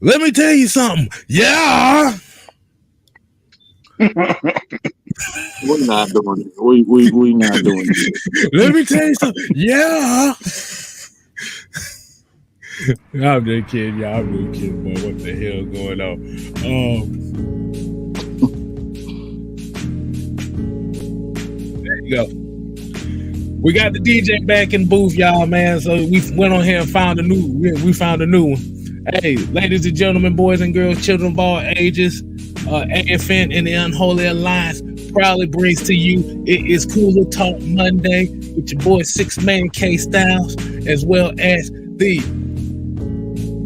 Let me tell you something. Yeah. We're not doing it. We not doing it. Let me tell you something. Yeah. I'm just kidding, y'all. I'm just kidding, boy. What the hell going on? There you go. We got the DJ back in booth, y'all, man. So we went on here and found a new. We found a new one. Hey, ladies and gentlemen, boys and girls, children of all ages, AFN and the Unholy Alliance proudly brings to you. It is Cooler Talk Monday with your boy 6-Man K Styles, as well as the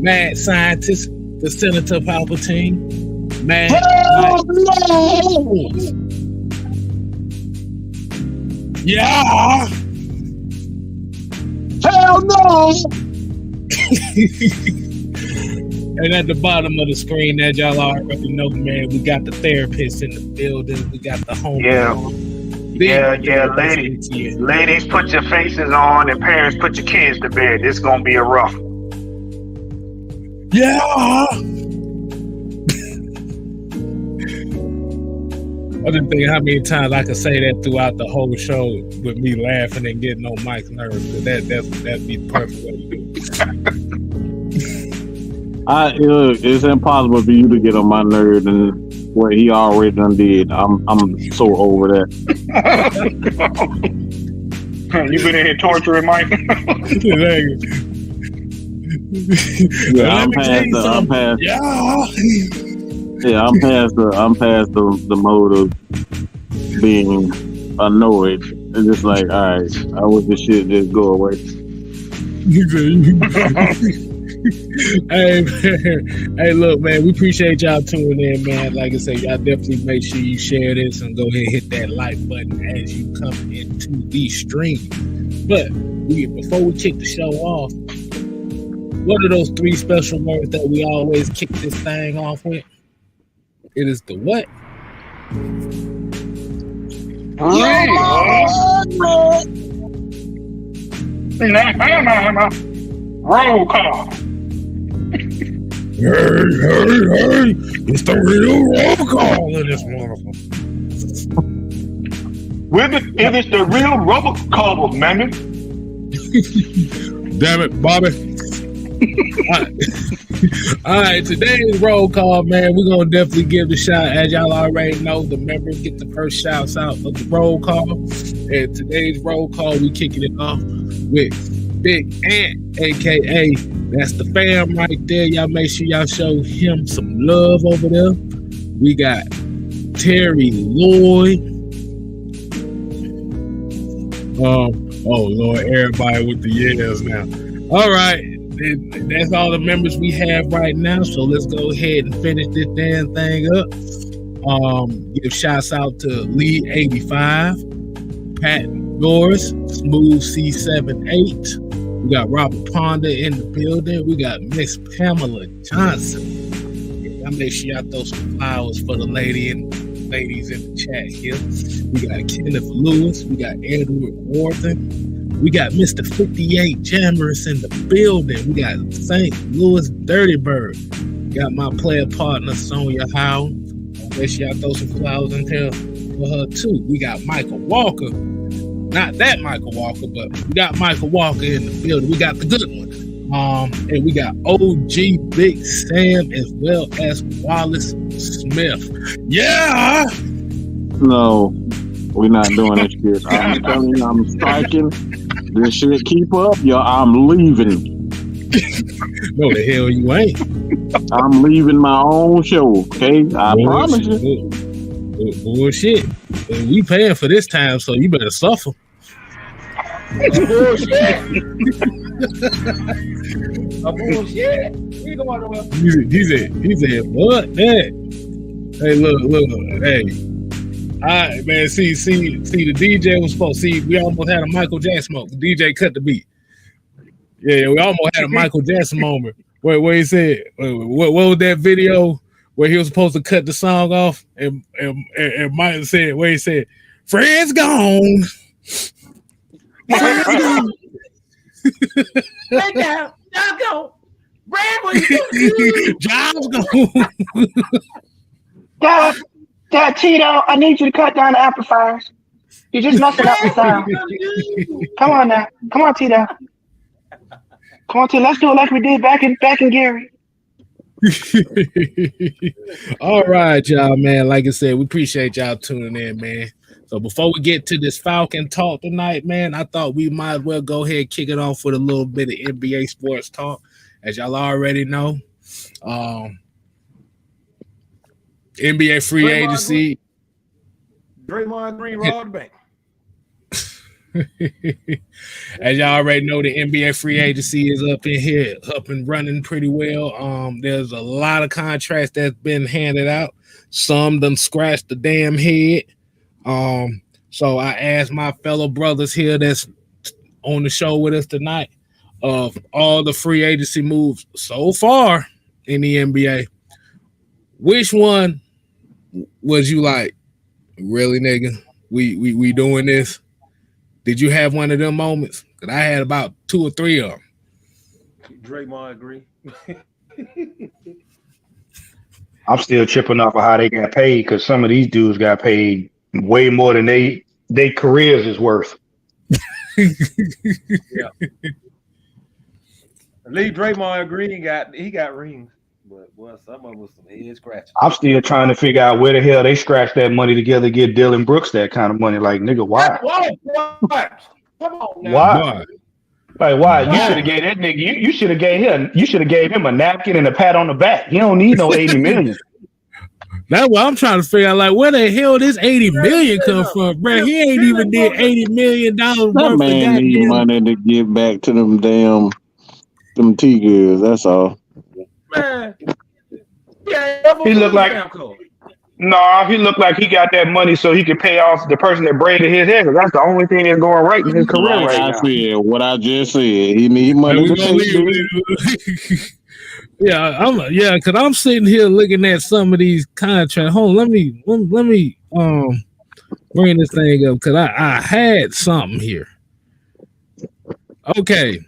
mad scientist, the Senator Palpatine, mad. Yeah. Hell no. And at the bottom of the screen, as y'all already know, man, we got the therapist in the building. We got the home. Yeah, ladies. Ladies, put your faces on, and parents, put your kids to bed. This is gonna be a rough one. Yeah. I didn't think how many times I could say that throughout the whole show with me laughing and getting on Mike's nerves. Because that'd be the perfect way to do it. It's impossible for you to get on my nerves and what he already done did. I'm so over that. You been in here torturing Mike? Yeah, I'm past the mode of being annoyed. It's just like, all right, I wish this shit just go away. Hey, man. Hey, look, man, we appreciate y'all tuning in, man. Like I said, y'all definitely make sure you share this and go ahead and hit that like button as you come into the stream. But before we kick the show off, what are those 3 special words that we always kick this thing off with? It is the what? Roll call. Hey, it's the real roll call in this motherfucker. It is the real rubber call, man. Damn it, Bobby. All right, today's roll call, man, we're going to definitely give the shout. As y'all already know, the members get the first shouts out of the roll call. And today's roll call, we kicking it off with Big Ant, a.k.a. that's the fam right there. Y'all make sure y'all show him some love over there. We got Terry Lloyd. Oh, Lord, everybody with the years now. All right. That's all the members we have right now. So let's go ahead and finish this damn thing up. Give shouts out to Lee 85, Pat Norris, Smooth C78. We got Robert Ponder in the building. We got Miss Pamela Johnson. Y'all make sure y'all throw some flowers for the ladies in the chat here. We got Kenneth Lewis. We got Edward Worthen. We got Mr. 58 Jammers in the building. We got St. Louis Dirty Bird. We got my player partner, Sonia Howell. Make sure y'all throw some flowers in here for her, too. We got Michael Walker. Not that Michael Walker, but we got Michael Walker in the building. We got the good one. And we got OG Big Sam as well as Wallace Smith. Yeah! No, we're not doing this shit. I'm telling you, I'm striking. This shit keep up, yo. I'm leaving. No, the hell you ain't. I'm leaving my own show, okay? I promise you. Bullshit. We paying for this time, so you better suffer. Bullshit. Bullshit. He said, what that? Hey, look, hey. All right, man. See, the DJ was supposed to see. We almost had a Michael Jackson smoke. The DJ cut the beat. Yeah, we almost had a Michael Jackson moment where he said, what was that video where he was supposed to cut the song off? And Mike said, where he said, "Fred's gone." Fred's gone. Let down. Y'all go. Brad, what you doing? Jobs go. Dad, Tito, I need you to cut down the amplifiers. You're just messing up the sound. Come on now. Come on, Tito. Come on, Tito. Let's do it like we did back in Gary. All right, y'all, man. Like I said, we appreciate y'all tuning in, man. So before we get to this Falcon talk tonight, man, I thought we might as well go ahead and kick it off with a little bit of NBA sports talk. As y'all already know, NBA free agency. Draymond Green robbed the bank. As y'all already know, the NBA free agency is up in here, up and running pretty well. There's a lot of contracts that's been handed out. Some done scratched the damn head. So I asked my fellow brothers here that's on the show with us tonight of all the free agency moves so far in the NBA, which one was you like, really, nigga? We doing this? Did you have one of them moments? Because I had about 2 or 3 of them. Draymond Green. I'm still tripping off of how they got paid because some of these dudes got paid way more than they careers is worth. Yeah. At least Draymond Green got rings, but well, some of them some head scratches. I'm still trying to figure out where the hell they scratched that money together to get Dylan Brooks that kind of money. Like, nigga, why? Why? Come on now. Why? Like, why? You should have gave that nigga. You should have gave him a napkin and a pat on the back. He don't need no 80 million. That's what I'm trying to figure out. Like, where the hell this 80 million come from, bro? He ain't even did $80 million worth That man of need money to get back to them damn T-girls. That's all. Man. He looked like he looked like he got that money so he could pay off the person that braided his hair. That's the only thing that's going right in his career right now. What I just said. He need money to pay. Yeah, because I'm sitting here looking at some of these contracts. Hold on, let me bring this thing up because I had something here. Okay,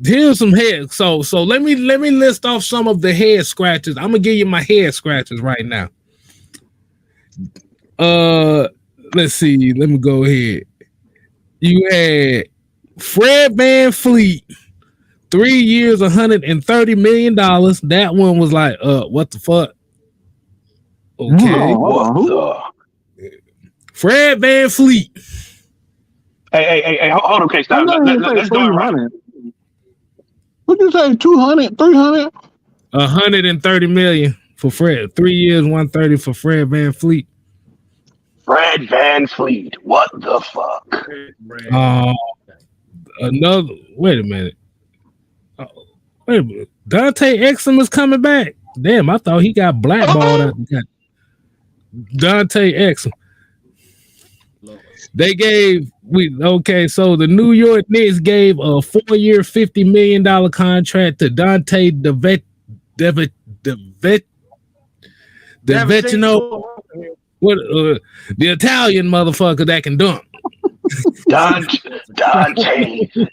here's some head. So let me list off some of the head scratches. I'm gonna give you my head scratches right now. Let's see. Let me go ahead. You had Fred VanVleet. 3 years, $130 million. That one was like, what the fuck? Okay. Fred VanVleet. Hey, hold on, okay, stop. Let's go around. What'd you say? 200, 300? $130 million for Fred. 3 years, 130 for Fred VanVleet. Fred VanVleet. What the fuck? Another. Wait a minute. Wait a minute. Dante Exum is coming back. Damn, I thought he got blackballed out the Dante Exum. They gave so the New York Knicks gave a 4-year, $50 million contract to Dante DiVecchino. What the Italian motherfucker that can dunk. Dante,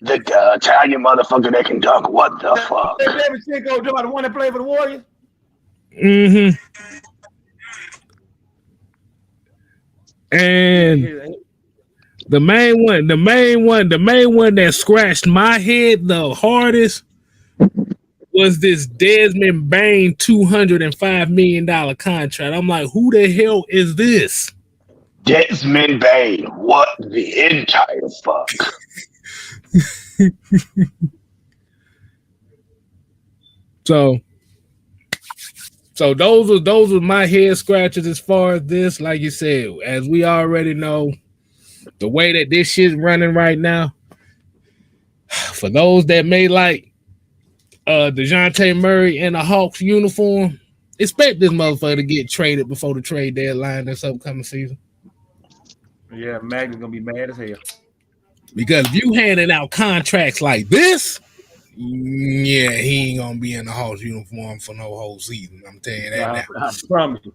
the Italian motherfucker that can dunk. What the fuck? The one that played for the Warriors. Mm-hmm. And the main one that scratched my head the hardest was this Desmond Bain $205 million contract. I'm like, who the hell is this? Desmond Bain. What the entire fuck? So those were my head scratches as far as this. Like you said, as we already know, the way that this shit's running right now, for those that may like DeJounte Murray in a Hawks uniform, expect this motherfucker to get traded before the trade deadline this upcoming season. Yeah, Magnus gonna be mad as hell. Because if you handing out contracts like this, yeah, he ain't gonna be in the Hawks uniform for no whole season. I'm telling you that now. I promise you.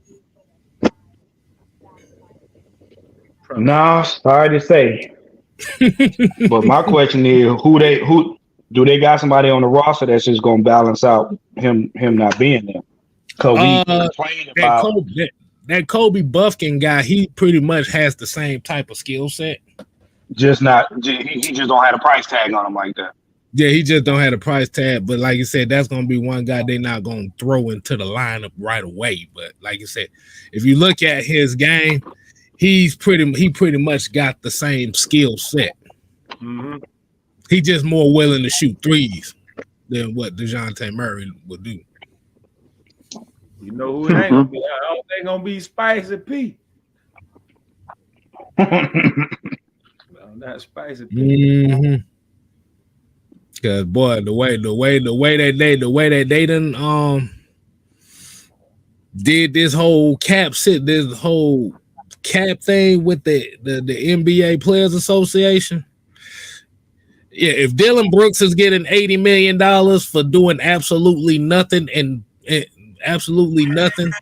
No, sorry to say. But my question is who Do they got somebody on the roster that's just gonna balance out him not being there? Cause we complain about that Kobe Buffkin guy. He pretty much has the same type of skill set. just not he just don't have a price tag on him like that. Yeah, he just don't have a price tag. But like you said, that's gonna be one guy they're not gonna throw into the lineup right away. But like you said, if you look at his game, he pretty much got the same skill set. Mm-hmm. He just more willing to shoot threes than what DeJounte Murray would do. You know who it ain't gonna be? I don't think gonna be Spicy P. No, not Spicy P. Mm-hmm. Cause boy, the way that they done did this whole cap thing with the NBA Players Association. Yeah, if Dylan Brooks is getting $80 million for doing absolutely nothing and absolutely nothing,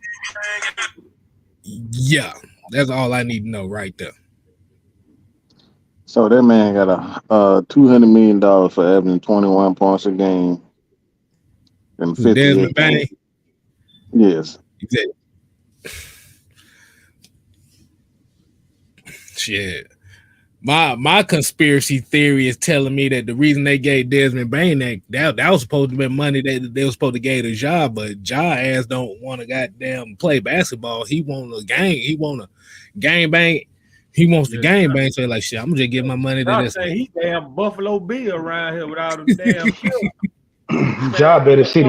yeah, that's all I need to know right there. So that man got a $200 million for averaging 21 points a game and 58 games. Yes. Exactly. Shit. My conspiracy theory is telling me that the reason they gave Desmond Bain that was supposed to be money that they were supposed to give to Ja, but Ja ass don't want to goddamn play basketball. He want a game. He want a game bang. He wants the game bang. So like shit, I'm gonna just give my money to this. He damn Buffalo Bill around here without a damn killer. Ja better sit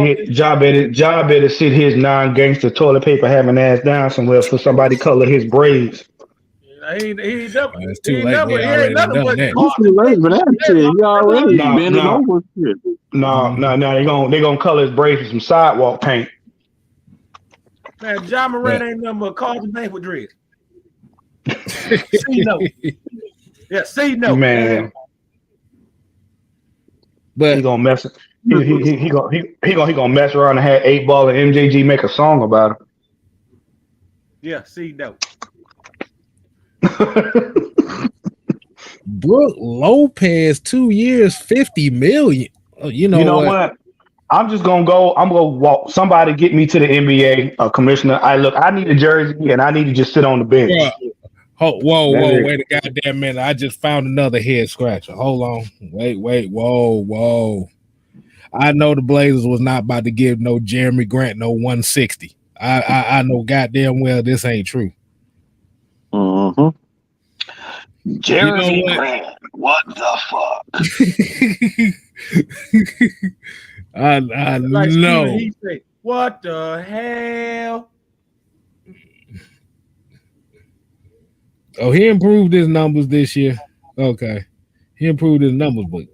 his non-gangster toilet paper having ass down somewhere for somebody color his braids. He ain't never. It's too late. He already done that. It's too late for that shit. He already bending over shit. No, they gonna color his braids with some sidewalk paint. Man, John Moran ain't nothing but Carlton Bank with dreads. See no. Yeah, see no. Man. But he gonna mess. He gonna mess around and have 8 Ball and MJG make a song about him. Yeah, see no. Brooke Lopez, 2 years, $50 million. You know what? I'm gonna walk. Somebody get me to the NBA commissioner. I need a jersey and I need to just sit on the bench. Whoa, wait a goddamn minute. I just found another head scratcher. Hold on. Wait, whoa. I know the Blazers was not about to give no Jeremy Grant no 160. I know goddamn well this ain't true. Mm-hmm. Jeremy Grant, what the fuck? I like know. He say, what the hell? Oh, he improved his numbers this year. Okay. He improved his numbers, but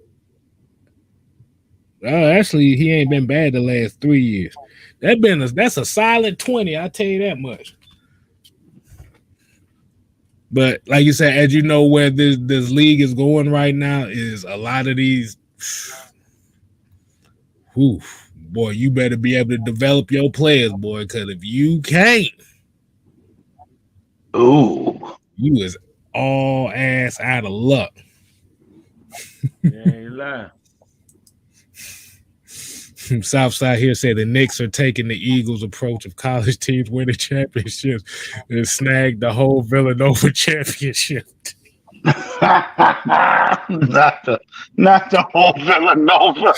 actually he ain't been bad the last 3 years. That's a solid 20, I tell you that much. But like you said, as you know, where this league is going right now is a lot of these. Boy, you better be able to develop your players, boy, because if you can't, you is all ass out of luck. You ain't lying. Southside here said the Knicks are taking the Eagles' approach of college teams winning championships and snag the whole Villanova championship. not the whole Villanova.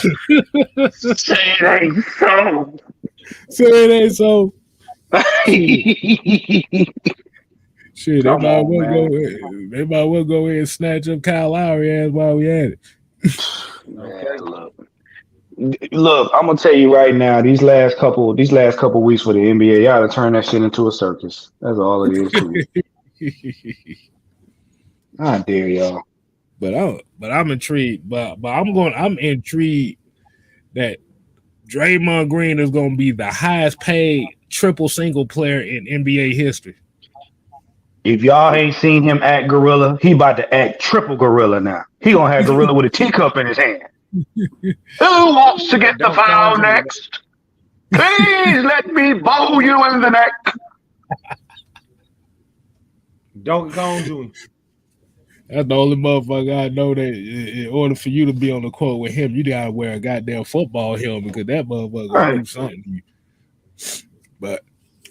Say it ain't so. Say it ain't so. Shit, they might well go ahead and snatch up Kyle Lowry ass while we at it. Man, look, I'm gonna tell you right now, these last couple weeks for the NBA, y'all to turn that shit into a circus. That's all it is to me. I dare y'all. But I'm intrigued. But I'm intrigued that Draymond Green is gonna be the highest paid triple single player in NBA history. If y'all ain't seen him act gorilla, he about to act triple gorilla now. He gonna have gorilla with a teacup in his hand. Who wants to get the foul next? Please let me bow you in the neck. Donkey Kong Jr. That's the only motherfucker I know that in order for you to be on the court with him, you gotta wear a goddamn football helmet because that motherfucker gonna do something to you. But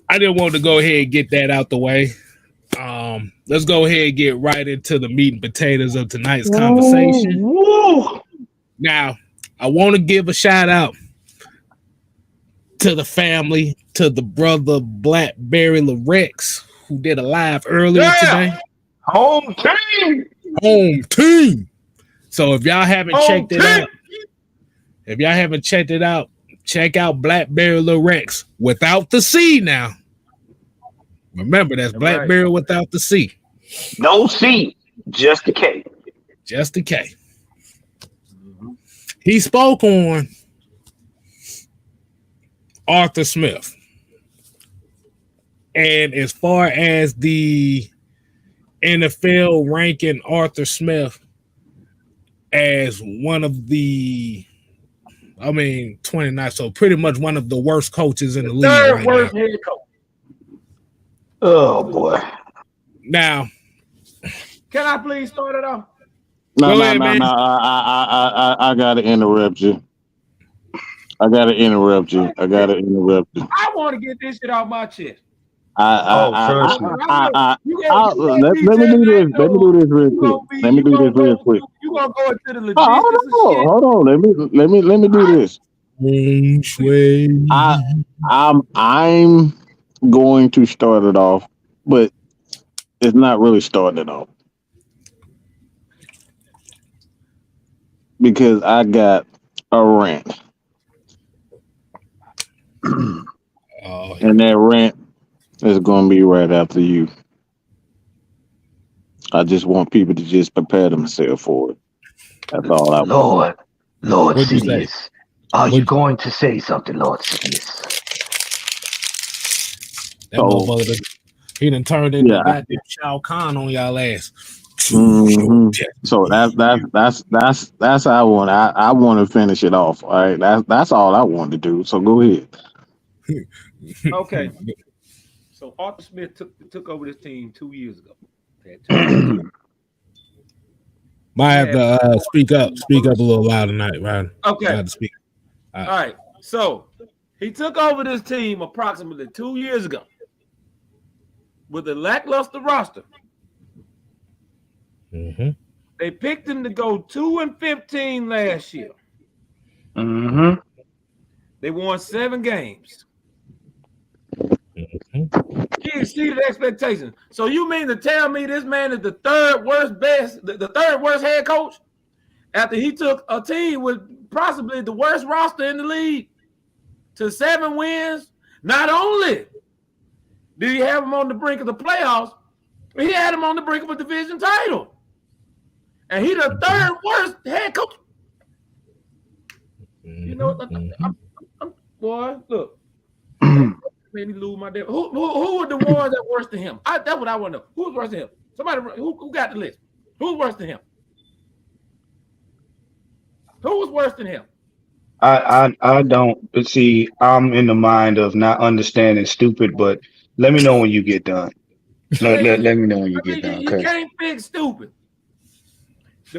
I didn't want to go ahead and get that out the way. Let's go ahead and get right into the meat and potatoes of tonight's conversation. Woo. Now, I want to give a shout out to the family, to the brother Blackberry Larex, who did a live earlier today. Home team. Home team. So if y'all haven't checked it out, check out Blackberry Larex without the C now. Remember, that's Blackberry without the C. No C, just the K. Just the K. He spoke on Arthur Smith. And as far as the NFL ranking Arthur Smith as one of the, 29, so pretty much one of the worst coaches in the league. Third worst head coach. Oh boy. Now, Can I please start it off? No. I gotta interrupt you. I gotta interrupt you. I want to get this shit off my chest. Let me do this real quick. You gonna go into the logistics Hold on. Let me do this. I'm going to start it off, but it's not really starting it off because I got a rant, and that rant is going to be right after you. I just want people to just prepare themselves for it. That's all I want. Lord Sidious, are you going to say something, Lord Sidious? That motherfucker, he done turned into goddamn Shao Kahn on y'all ass. Mm-hmm. So that's how I want. I want to finish it off. All right, that's all I want to do. So go ahead. Okay. So Arthur Smith took over this team 2 years ago. Might have to speak up a little louder tonight, right? Okay. Have to speak. All right. So he took over this team approximately 2 years ago with a lackluster roster. Mm-hmm. They picked him to go 2-15 last year. Mm-hmm. They won 7 games. Mm-hmm. He exceeded expectations. So you mean to tell me this man is the third worst head coach after he took a team with possibly the worst roster in the league to 7 wins? Not only did he have him on the brink of the playoffs, he had him on the brink of a division title. And he the third worst head coach. You know, boy, look. Made me lose my damn. Who were the ones that worse than him? That's what I want to know. Who's worse than him? Somebody who got the list? Who's worse than him? Who was worse than him? I don't see. I'm in the mind of not understanding stupid, but let me know when you get done. Let me know when you get done. You can't fix stupid.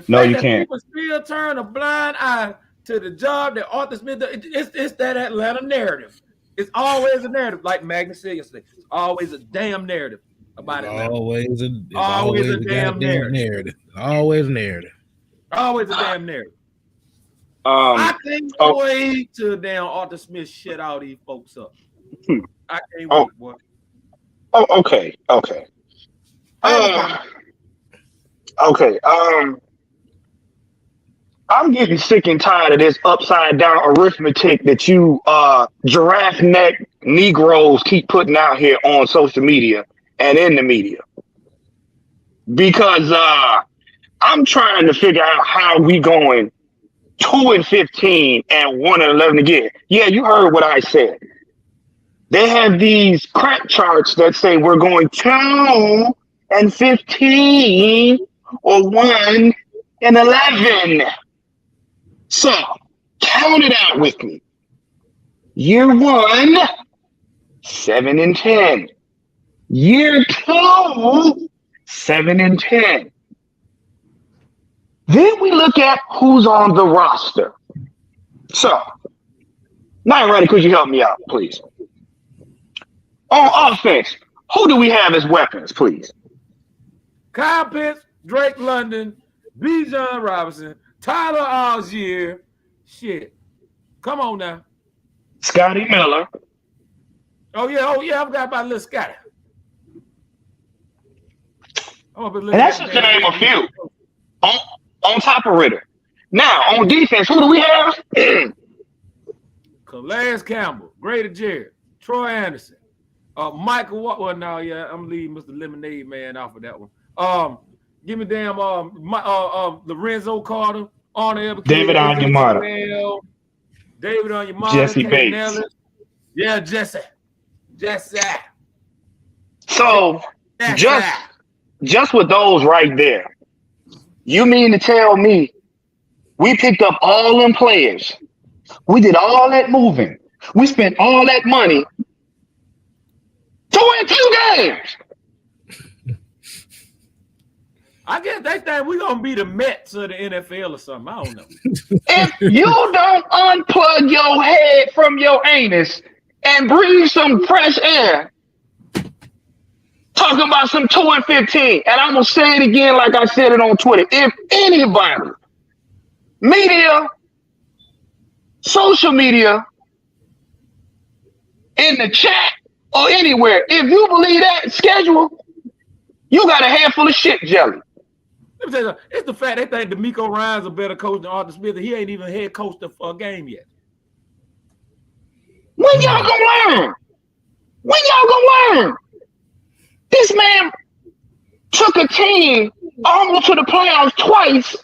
No, you can't. People still turn a blind eye to the job that Arthur Smith does. It's that Atlanta narrative. It's always a narrative, like Magnus said yesterday. It's always a damn narrative about it. Always a damn narrative. Always a narrative. Always a damn narrative. I can't wait till damn Arthur Smith shit all these folks up. I can't wait, boy. Oh, okay. I'm getting sick and tired of this upside down arithmetic that you giraffe neck Negroes keep putting out here on social media and in the media. Because I'm trying to figure out how we going 2-15 and 1-11 again. Yeah, you heard what I said. They have these crap charts that say we're going 2-15 or 1-11. So count it out with me. Year 1, 7-10. Year 2, 7-10. Then we look at who's on the roster. So, Night Rider, could you help me out, please? On offense, who do we have as weapons, please? Kyle Pitts, Drake London, Bijan Robinson, Tyler Algier. Shit. Come on now. Scotty Miller. Oh yeah, I forgot about little Scotty. And that's just to name a few. On top of Ritter. Now, on defense, who do we have? Calais Campbell, Grady Jarrett, Troy Anderson, Michael. I'm leaving Mr. Lemonade Man off of that one. Give me damn Lorenzo Carter, Arnold David Onyemata, David Onyemata, Jesse Bates. Nellis. Yeah, Jesse. So just with those right there, you mean to tell me we picked up all them players? We did all that moving. We spent all that money to win 2 games. I guess they think we're gonna be the Mets of the NFL or something. I don't know. If you don't unplug your head from your anus and breathe some fresh air, talking about some 2-15, and I'm gonna say it again like I said it on Twitter. If anybody, media, social media, in the chat or anywhere, if you believe that schedule, you got a handful of shit jelly. Let me tell you something. It's the fact they think DeMeco Ryans a better coach than Arthur Smith, and he ain't even head coached a game yet. When y'all gonna learn? When y'all gonna learn? This man took a team almost to the playoffs twice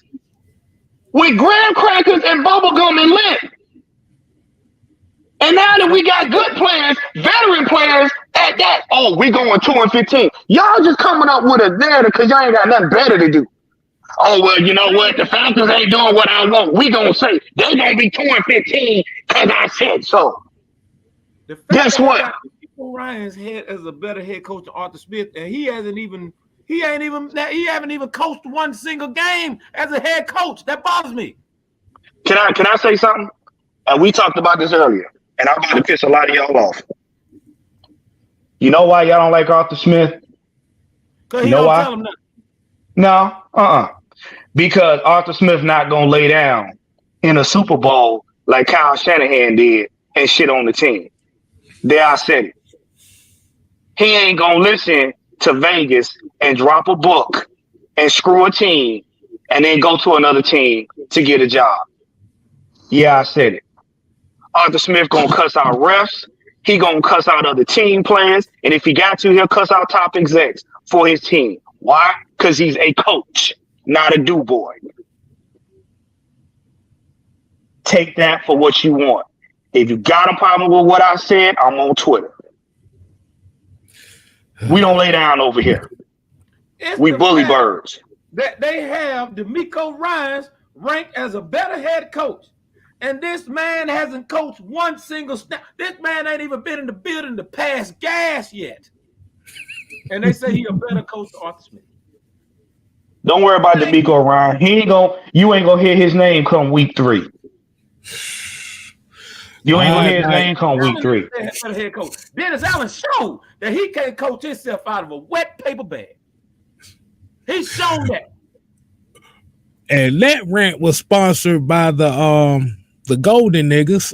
with graham crackers and bubblegum and lint. And now that we got good players, veteran players at that, we going 2-15. Y'all just coming up with a narrative because y'all ain't got nothing better to do. Oh, well, you know what? The Falcons ain't doing what I want. We gonna say they gonna be 2-15 because I said so. Guess what? Ryan's head as a better head coach than Arthur Smith, and he haven't even coached one single game as a head coach. That bothers me. Can I say something? We talked about this earlier, and I'm about to piss a lot of y'all off. You know why y'all don't like Arthur Smith? Because he don't tell him nothing. No, because Arthur Smith not gonna lay down in a Super Bowl like Kyle Shanahan did and shit on the team. There, I said it. He ain't gonna listen to Vegas and drop a book and screw a team and then go to another team to get a job. Yeah, I said it. Arthur Smith gonna cuss out refs. He gonna cuss out other team players. And if he got to, he'll cuss out top execs for his team. Why? Because he's a coach, not a do-boy. Take that for what you want. If you got a problem with what I said, I'm on Twitter. We don't lay down over here. We bully birds. That they have DeMeco Ryans ranked as a better head coach. And this man hasn't coached one single snap. This man ain't even been in the building to pass gas yet. And they say he a better coach than Arthur Smith. Don't worry about DeMeco Ryan. You ain't gonna hear his name come week 3. You ain't gonna hear his name come week 3. Head coach. Dennis Allen showed that he can't coach himself out of a wet paper bag. He's shown that. And that rant was sponsored by the Golden Niggas.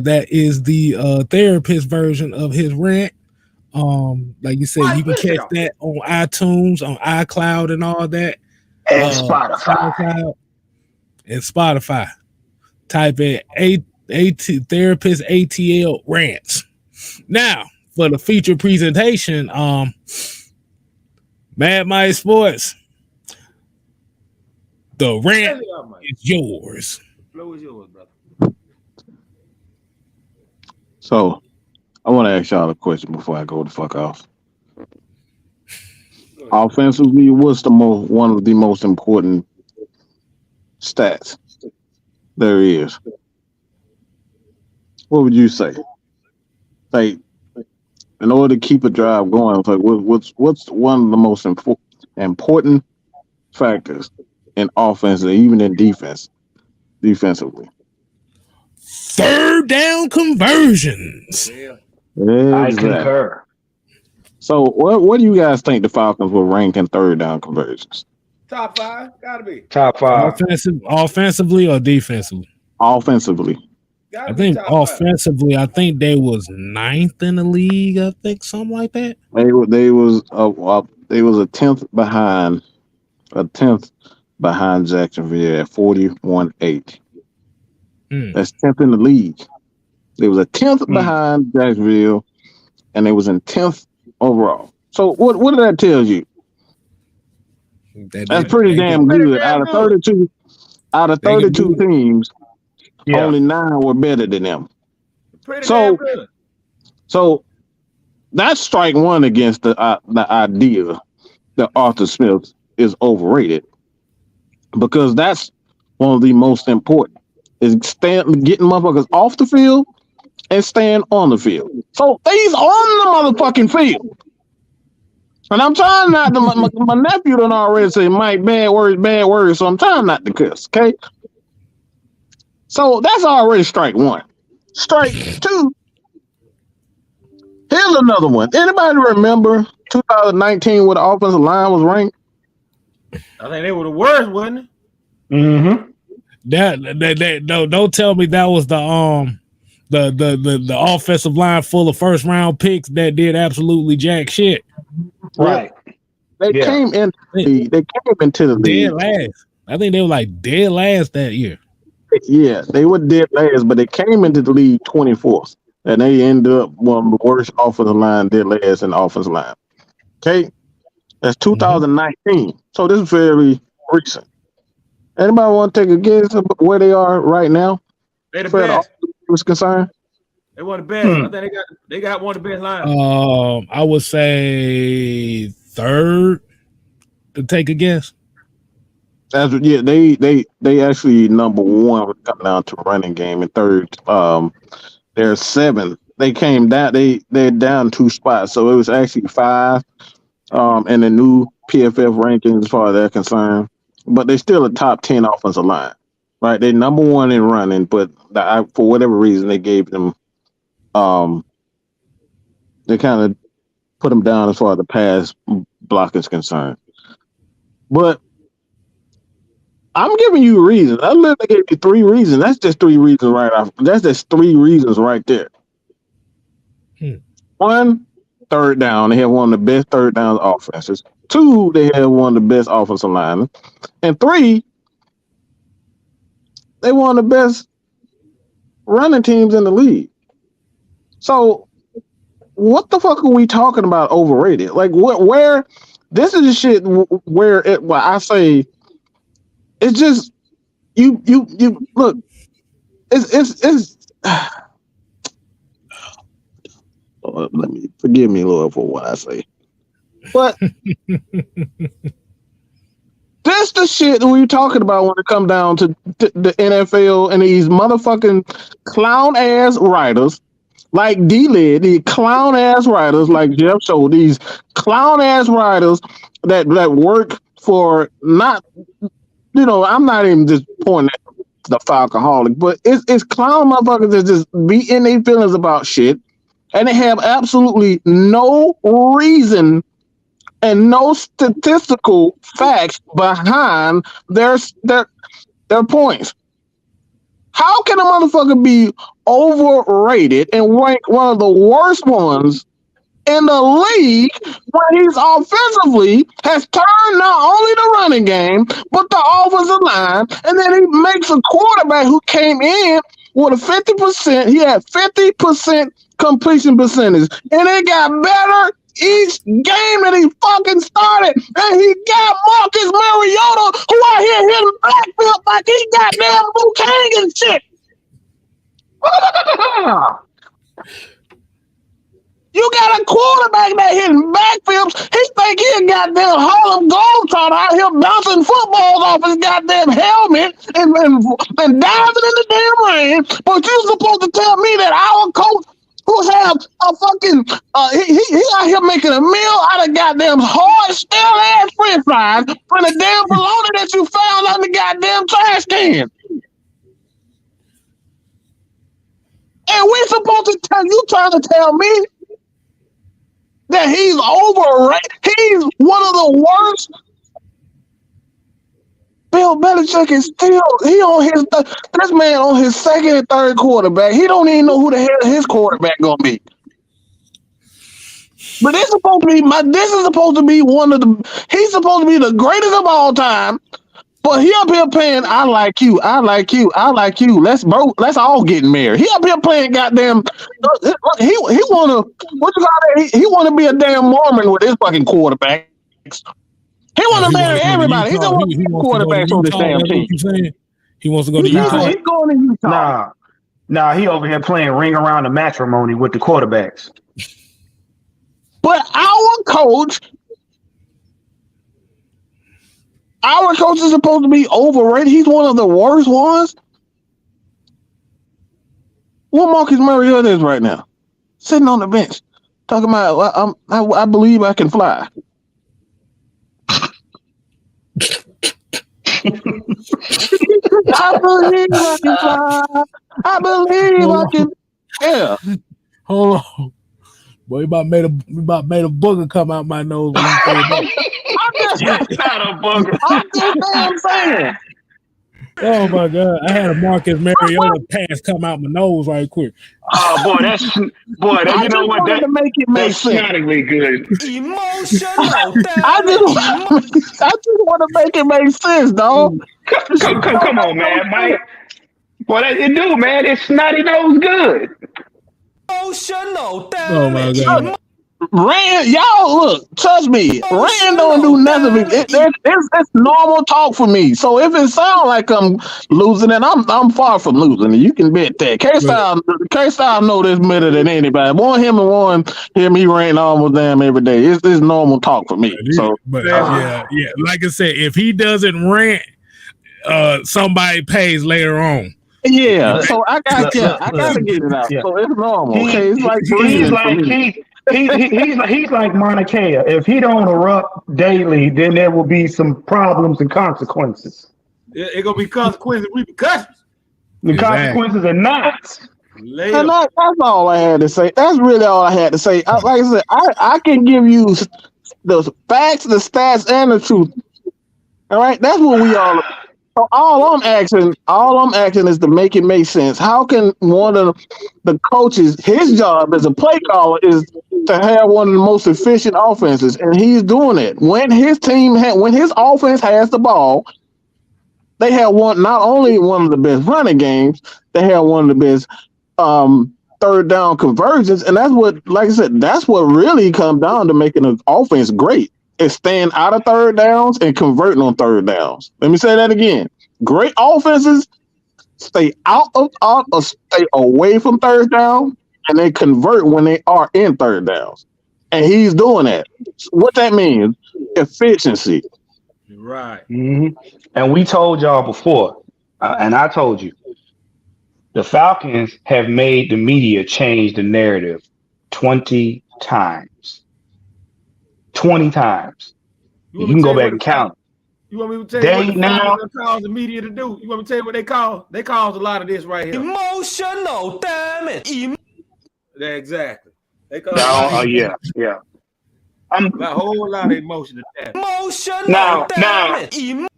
That is the therapist version of his rant. Like you said, you can catch that on iTunes, on iCloud, and all that. And Spotify. And Spotify. Type in therapist ATL rants. Now, for the feature presentation, Mad Mike Sports, the rant is yours. The floor is yours, brother. So, I want to ask y'all a question before I go the fuck off. Offensively, what's one of the most important stats there is? What would you say? Like, in order to keep a drive going, like what's one of the most important factors in offense and even in defensively. Third down conversions. Yeah. I Exactly. concur. So what do you guys think the Falcons will rank in third down conversions? Top 5, gotta be. Top 5. Offensively or defensively? Offensively. Gotta I be think top 5. offensively, I think they was 9th in the league. I think something like that. They was a tenth behind Jacksonville at 41-8. That's 10th in the league. They was a 10th behind Jacksonville, and they was in 10th overall. So what did that tell you? That's pretty damn good. Out of 32 teams, only 9 were better than them. Pretty damn good. So that's strike one against the idea that Arthur Smith is overrated, because that's one of the most important is getting motherfuckers off the field and staying on the field. So he's on the motherfucking field. And I'm trying not to, my nephew done already say, Mike, bad words, so I'm trying not to cuss, okay? So that's already strike one. Strike two. Here's another one. Anybody remember 2019 where the offensive line was ranked? I think they were the worst, wasn't it? Mm-hmm. Don't tell me that was the offensive line full of first round picks that did absolutely jack shit. Right. They came into the league. Dead last. I think they were like dead last that year. Yeah, they were dead last, but they came into the league 24th, and they ended up one of the worst offensive line, dead last in the offensive line. Okay, that's 2019. So this is very recent. Anybody want to take a guess about where they are right now? They the best. Was concerned. They were the best. I think they got one of the best lines. I would say third to take a guess. They actually number one when it comes down to running game, and third, they're seventh. They came down. They're down 2 spots, so it was actually 5 in the new PFF rankings as far as they're concerned. But they're still a top 10 offensive line, right? They're number 1 in running, but for whatever reason they gave them, they kind of put them down as far as the pass block is concerned. But I'm giving you reasons. I literally gave you 3 reasons. That's just 3 reasons right off. That's just 3 reasons right there. 1, third down. They have one of the best third down offenses. 2, they have one of the best offensive linemen. And 3, they one of the best running teams in the league. So what the fuck are we talking about overrated? Like where this is the shit where I say it's just you look, it's let me forgive me, Lord, for what I say. But that's the shit that we're talking about when it comes down to the NFL and these motherfucking clown ass writers like D-Lid, these clown ass writers like Jeff Show, these clown ass writers that work for not, I'm not even just pointing at the Falcoholic, but it's clown motherfuckers that just be in their feelings about shit, and they have absolutely no reason and no statistical facts behind their points. How can a motherfucker be overrated and rank one of the worst ones in the league when he's offensively has turned not only the running game, but the offensive line, and then he makes a quarterback who came in with a 50%, he had 50% completion percentage, and it got better each game that he fucking started, and he got Marcus Mariota, who out here hitting backfield like he goddamn Bukang and shit. You got a quarterback that hitting backfields. He think he a goddamn Harlem Globetrotter out here bouncing footballs off his goddamn helmet and diving in the damn rain. But you supposed to tell me that our coach who have a fucking he out here making a meal out of goddamn hard stale ass French fries from the damn bologna that you found on the goddamn trash can. And we supposed to tell you trying to tell me that he's overrated? He's one of the worst. Bill Belichick is still this man on his second and third quarterback. He don't even know who the hell his quarterback gonna be. But this is supposed to be one of the. He's supposed to be the greatest of all time. But he up here playing, I like you. Let's all get married. He up here playing goddamn. He wanna what you call that? He wanna be a damn Mormon with his fucking quarterbacks. He wanna marry everybody. He don't want quarterbacks on this damn team. He wants to go to Utah. He's going to Utah. Nah, he over here playing ring around the matrimony with the quarterbacks. But our coach is supposed to be overrated. He's one of the worst ones. What Marcus Mariota is right now? Sitting on the bench, talking about, I believe I can fly. I believe I can fly. I believe I can. Yeah. Hold on. Boy, you about made a booger come out my nose. When you said that. Not a bugger. I'm just damn saying. Oh my God! I had a Marcus Mariota pass come out my nose right quick. Oh boy, you know what? To make it make That's sense. shockingly good. Emotional. I just want to make it make sense, dog. Come on, man, Mike. Boy, it do, man. It's snotty nose good. Emotional. Oh my God! Rand, y'all look, trust me, Rand don't do nothing. It's normal talk for me. So if it sounds like I'm losing it, I'm far from losing it. You can bet that. K-Style know this better than anybody. He ran almost damn every day. It's normal talk for me. So, yeah. Like I said, if he doesn't rant, somebody pays later on. Yeah. So I gotta get it out. Yeah. So it's normal. Okay, it's like he's like Mauna Kea. If he don't erupt daily, then there will be some problems and consequences. It's gonna be consequences, repercussions. The consequences are not. And that's all I had to say. That's really all I had to say. Like I said, I can give you the facts, the stats, and the truth. All right, that's what we all. So all I'm asking is to make it make sense. How can one of the coaches, his job as a play caller is to have one of the most efficient offenses, and he's doing it. When his offense has the ball, they have not only one of the best running games, they have one of the best third down conversions, and that's what, like I said, that's what really comes down to making an offense great. Is staying out of third downs and converting on third downs. Let me say that again. Great offenses stay stay away from third down, and they convert when they are in third downs. And he's doing that. What that means, efficiency. Right. Mm-hmm. And we told y'all before, and I told you, the Falcons have made the media change the narrative 20 times. 20 times. You can go back and count. You want me to tell you what they cause the media to do? You want me to tell you what they cause? They cause a lot of this right here. Emotional, damn it. Yeah, exactly. They cause yeah. a whole lot of emotion to that. Emotional,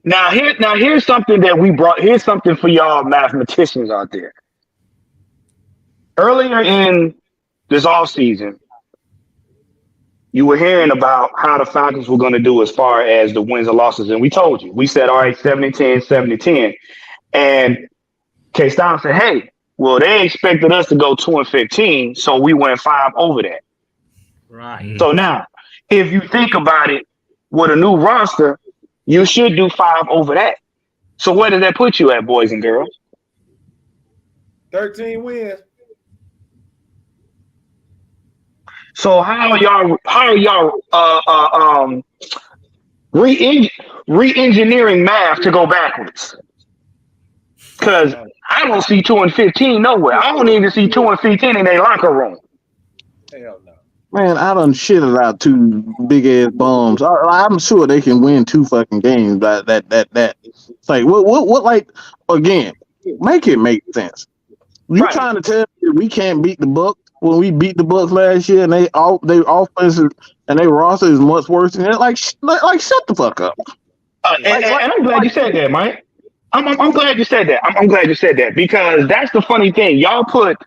Now here's something that we brought. Here's something for y'all mathematicians out there. Earlier in this offseason, you were hearing about how the Falcons were going to do as far as the wins and losses. And we told you, we said, all right, 70-10, 70-10. And K-Style said, hey, well, they expected us to go 2-15, so we went 5 over that. Right. So now, if you think about it, with a new roster, you should do 5 over that. So where does that put you at, boys and girls? 13 wins. So how are y'all re-engineering math to go backwards? Because I don't see 2-15 nowhere. I don't even see 2-15 in their locker room. Hell no. Man, I done shitted out two big ass bombs. I'm sure they can win 2 fucking games. That. It's like what? Like again, make it make sense. You Right. trying to tell me we can't beat the Bucks when we beat the Bucks last year and they offense and they roster is much worse than that? Like shut the fuck up. And I'm glad you said that, Mike. I'm glad you said that. I'm glad you said that because that's the funny thing. Y'all put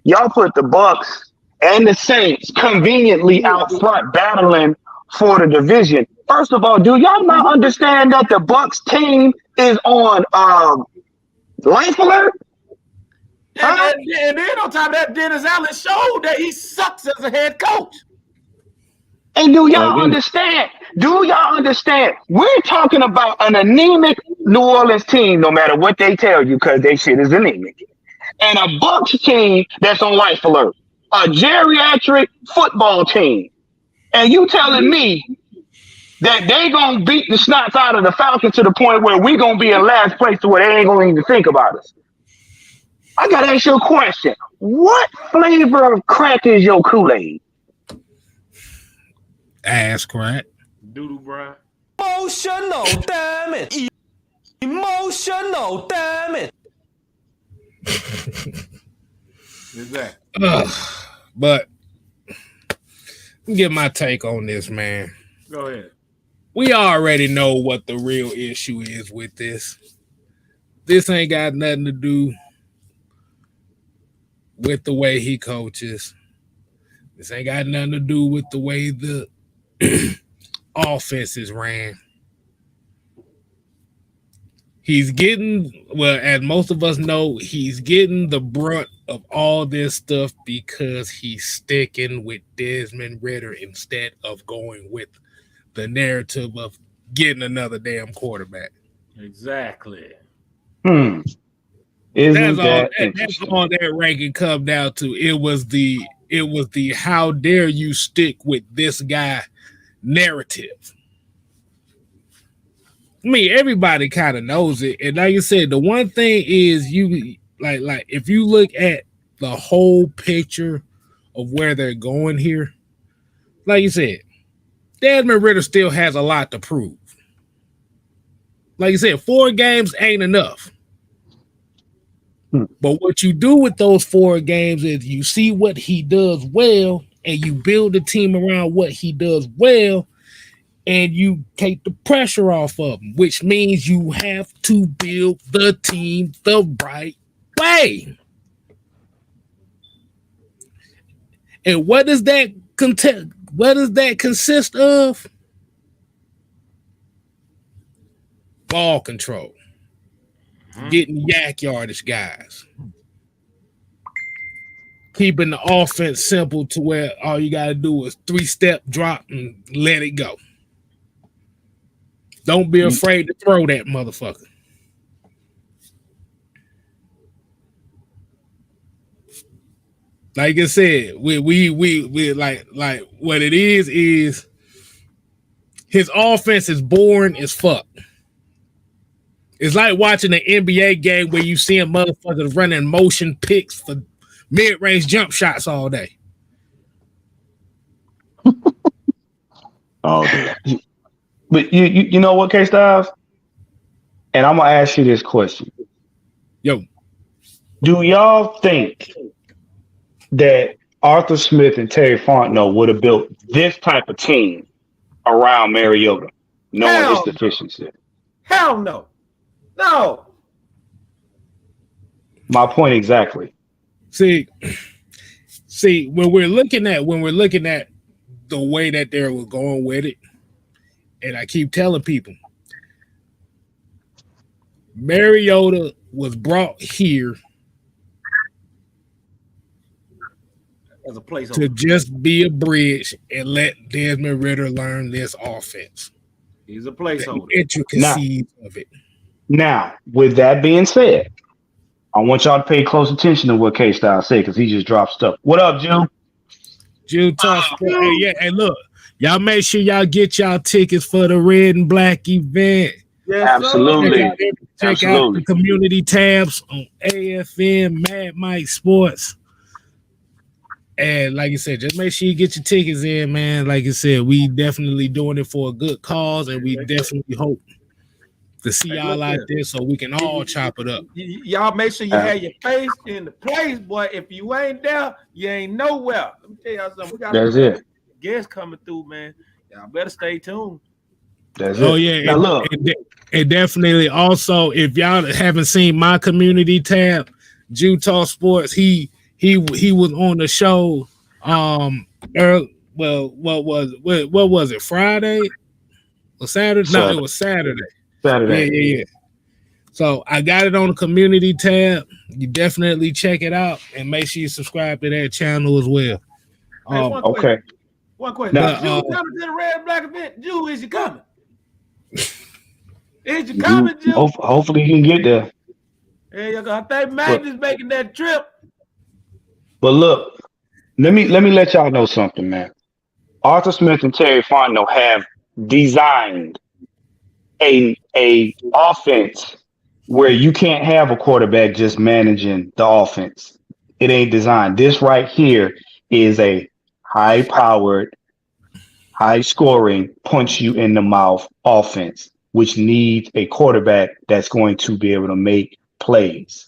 the Bucks and the Saints conveniently out front battling for the division. First of all, do y'all not understand that the Bucks team is on life alert? And then on top of that, Dennis Allen showed that he sucks as a head coach. And do y'all understand? Do y'all understand? We're talking about an anemic New Orleans team, no matter what they tell you, because they shit is anemic. And a Bucks team that's on life alert. A geriatric football team. And you telling me that they gonna beat the snots out of the Falcons to the point where we gonna be in last place to where they ain't gonna even think about us. I gotta ask you a question. What flavor of crack is your Kool-Aid? Ass crack. Doodle Brian. Emotional, damn it. Emotional, damn it. Exactly. But get my take on this, man. Go ahead. We already know what the real issue is with this. This ain't got nothing to do with the way he coaches. This ain't got nothing to do with the way the offense is ran. He's getting, well, as most of us know, he's getting the brunt of all this stuff because he's sticking with Desmond Ridder instead of going with the narrative of getting another damn quarterback. Exactly. Isn't That's all that ranking come down to. It was the how dare you stick with this guy narrative. I mean, everybody kind of knows it. And like you said, the one thing is you like if you look at the whole picture of where they're going here, like you said, Desmond Ridder still has a lot to prove. Like you said, 4 games ain't enough. But what you do with those 4 games is you see what he does well and you build a team around what he does well and you take the pressure off of him, which means you have to build the team the right way. And what does that consist of? Ball control. Getting yak yardage guys. Keeping the offense simple to where all you got to do is 3-step drop and let it go. Don't be afraid to throw that motherfucker. Like I said, we like what it is his offense is boring as fuck. It's like watching an NBA game where you see a motherfuckers running motion picks for mid-range jump shots all day. Oh, dear. But you know what, K-Styles? And I'm gonna ask you this question. Yo. Do y'all think that Arthur Smith and Terry Fontenot would have built this type of team around Mariota, knowing his deficiency? Hell no. No. My point exactly. See, when we're looking at the way that they were going with it, and I keep telling people, Mariota was brought here as a placeholder to just be a bridge and let Desmond Ridder learn this offense. He's a placeholder. The intricacies of it. Now, with that being said, I want y'all to pay close attention to what K-Style said because he just dropped stuff. What up, Jill? Jill talks. Hey, yeah, and look, y'all make sure y'all get y'all tickets for the red and black event. Yes, Absolutely. Check out the community tabs on AFM, Mad Mike Sports. And like you said, just make sure you get your tickets in, man. Like you said, we definitely doing it for a good cause, and we definitely hope to see y'all out there so we can all chop it up. Y'all make sure you have your face in the place, boy. If you ain't there, you ain't nowhere. Let me tell y'all something. We got a guest coming through, man. Y'all better stay tuned. Yeah. And definitely also, if y'all haven't seen my community tab, Utah Sports, he was on the show. What was it? Friday or Saturday? No, it was Saturday. Yeah. So I got it on the community tab. You definitely check it out and make sure you subscribe to that channel as well. One question. Jew coming to the Red Black event. Jew, is you coming? Is you coming, Jew? Hopefully he can get there. Hey, I think Magnus making that trip. But look, let me let y'all know something, man. Arthur Smith and Terry Fontenot have designed a offense where you can't have a quarterback just managing the offense. It ain't designed. This right here is a high-powered, high-scoring, punch you in the mouth offense, which needs a quarterback that's going to be able to make plays.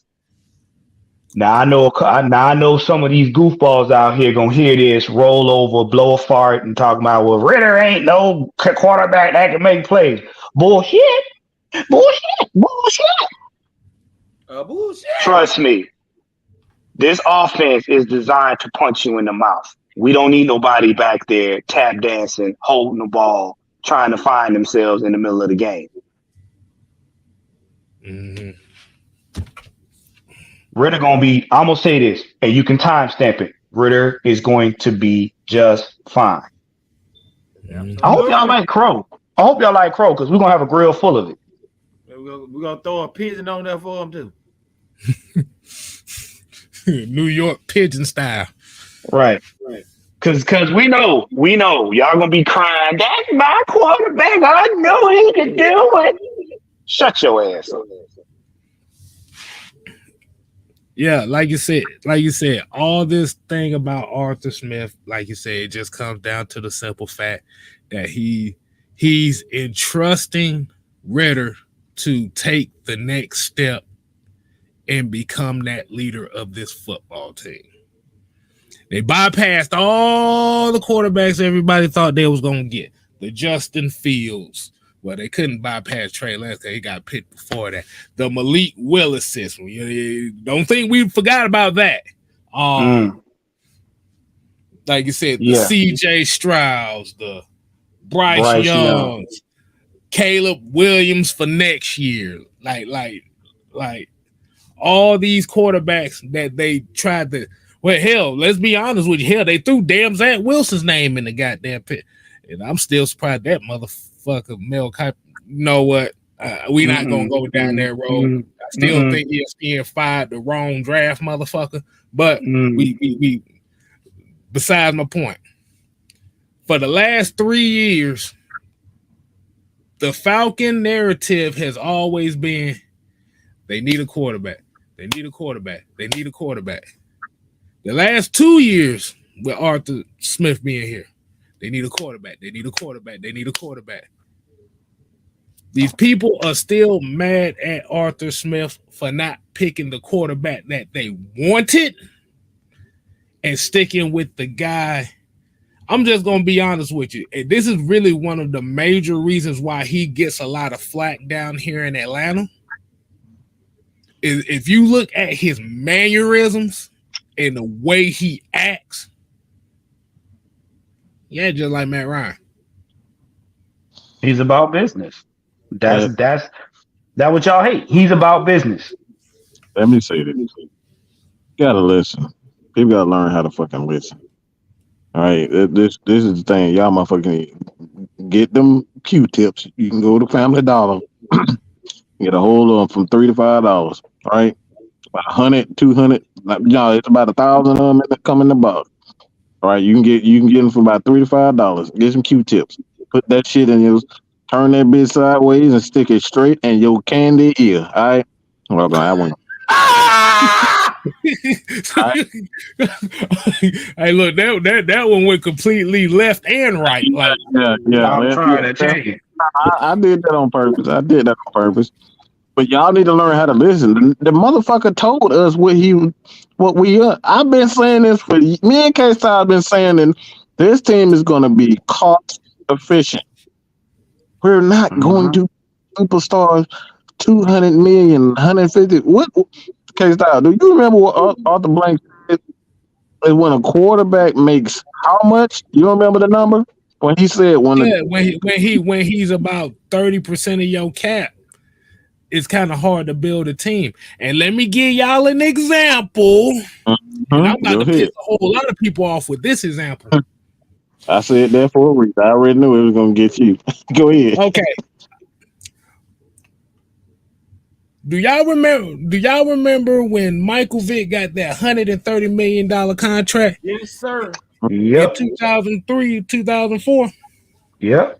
Now I know some of these goofballs out here gonna hear this, roll over, blow a fart, and talk about, well, Ritter ain't no quarterback that can make plays. Bullshit. Trust me, this offense is designed to punch you in the mouth. We don't need nobody back there tap dancing, holding the ball, trying to find themselves in the middle of the game. Mm-hmm. Ritter gonna be, I'm gonna say this, and you can timestamp it. Ritter is going to be just fine. Yeah. I hope y'all like crow. Because we're gonna have a grill full of it. We're gonna throw a pigeon on there for him too. New York pigeon style. Right. Cause we know y'all gonna be crying, that's my quarterback. I know he can do it. Shut your ass up. Yeah, like you said, all this thing about Arthur Smith, like you said, it just comes down to the simple fact that he's entrusting Ritter to take the next step and become that leader of this football team. They bypassed all the quarterbacks everybody thought they was gonna get. The Justin Fields. Well, they couldn't bypass Trey Lance because he got picked before that. The Malik Willis system. Don't think we forgot about that. Like you said, the C.J. Strouds, the Bryce Young, Caleb Williams for next year. Like all these quarterbacks that they tried to. Well, hell, let's be honest with you. Hell, they threw damn Zach Wilson's name in the goddamn pit. And I'm still surprised that motherfucker Mel Kiper. You know what? We not gonna go down that road. I still think ESPN fired the wrong draft, motherfucker. But we besides my point. For the last 3 years, the Falcon narrative has always been they need a quarterback. They need a quarterback. They need a quarterback. The last 2 years with Arthur Smith being here, they need a quarterback. They need a quarterback. They need a quarterback. These people are still mad at Arthur Smith for not picking the quarterback that they wanted and sticking with the guy. I'm just going to be honest with you. And this is really one of the major reasons why he gets a lot of flack down here in Atlanta. Is if you look at his mannerisms and the way he acts, just like Matt Ryan. He's about business. That's what y'all hate. He's about business. Let me say this. You gotta listen. People gotta learn how to fucking listen. All right. This is the thing. Y'all motherfucking get them Q-tips. You can go to Family Dollar. Get a whole of them from $3 to $5. All right. About 100, 200. It's about 1,000 of them that come in the box. All right, you can get them for about $3 to $5. Get some Q-tips. Put that shit in yours. Turn that bitch sideways and stick it straight in your candy ear. All right. Well, I won't. Hey, look, that one went completely left and right. Like, I'm trying to change. I did that on purpose. But y'all need to learn how to listen. The motherfucker told us what we are. I've been saying this for me and K-Style have been saying that this team is going to be cost efficient. We're not going to superstars 200 million, 150. What K-Style? Do you remember what Arthur Blank said? When a quarterback makes how much? You remember the number? When he said when he's about 30% of your cap. It's kind of hard to build a team. And let me give y'all an example. And I'm about to piss a whole lot of people off with this example. I said that for a reason. I already knew it was going to get you. Go ahead. Okay. Do y'all remember when Michael Vick got that $130 million contract? Yes, sir. Yep. In 2003, 2004? Yep.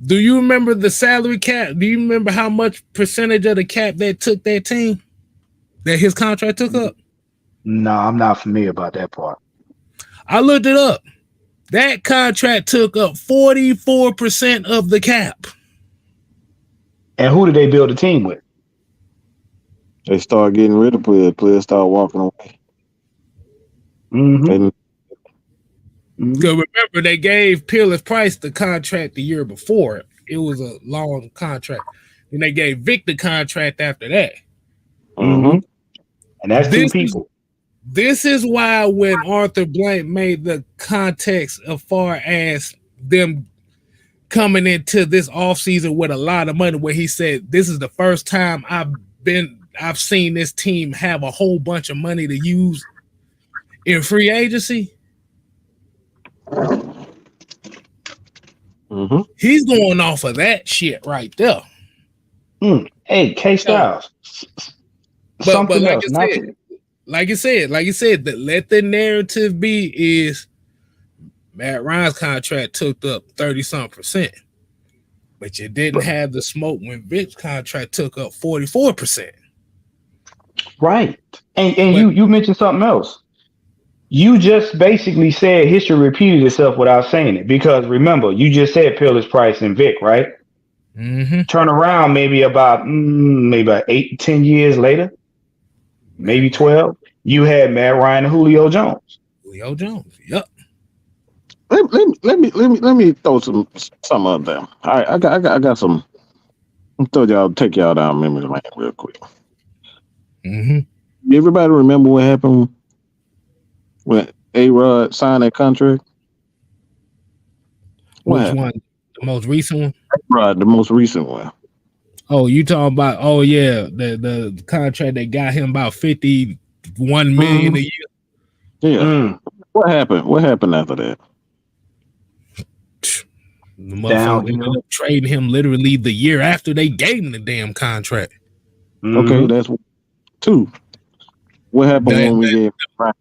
Do you remember the salary cap? Do you remember how much percentage of the cap that took that team? That his contract took up? No, I'm not familiar about that part. I looked it up. That contract took up 44% of the cap. And who did they build a team with? They start getting rid of players. Players start walking away. Because remember, they gave Peerless Price the contract the year before. It was a long contract. Then they gave Vic the contract after that. And that's two people. This is why when Arthur Blank made the context as far as them coming into this offseason with a lot of money, where he said, this is the first time I've seen this team have a whole bunch of money to use in free agency. He's going off of that shit right there. Hey, K Styles. But like I said, that let the narrative be is Matt Ryan's contract took up 30-something%, but you didn't have the smoke when Vic's contract took up 44%. Right. And you mentioned something else. You just basically said history repeated itself without saying it, because remember, you just said Peerless Price and Vic, right? Turn around maybe about 8 10 years later, maybe 12. You had Matt Ryan and Julio Jones. Yep. Let me throw some up there. All right, I got some. Take y'all down memory lane real quick. Everybody remember what happened when A-Rod signed that contract? Which one? The most recent one? A-Rod, the most recent one. Oh, you talking about? Oh yeah, the contract that got him about $51 million a year. Yeah. What happened? What happened after that? The motherfucker ended up trading him literally the year after they gave him the damn contract. Okay, that's 2. What happened when we gave him?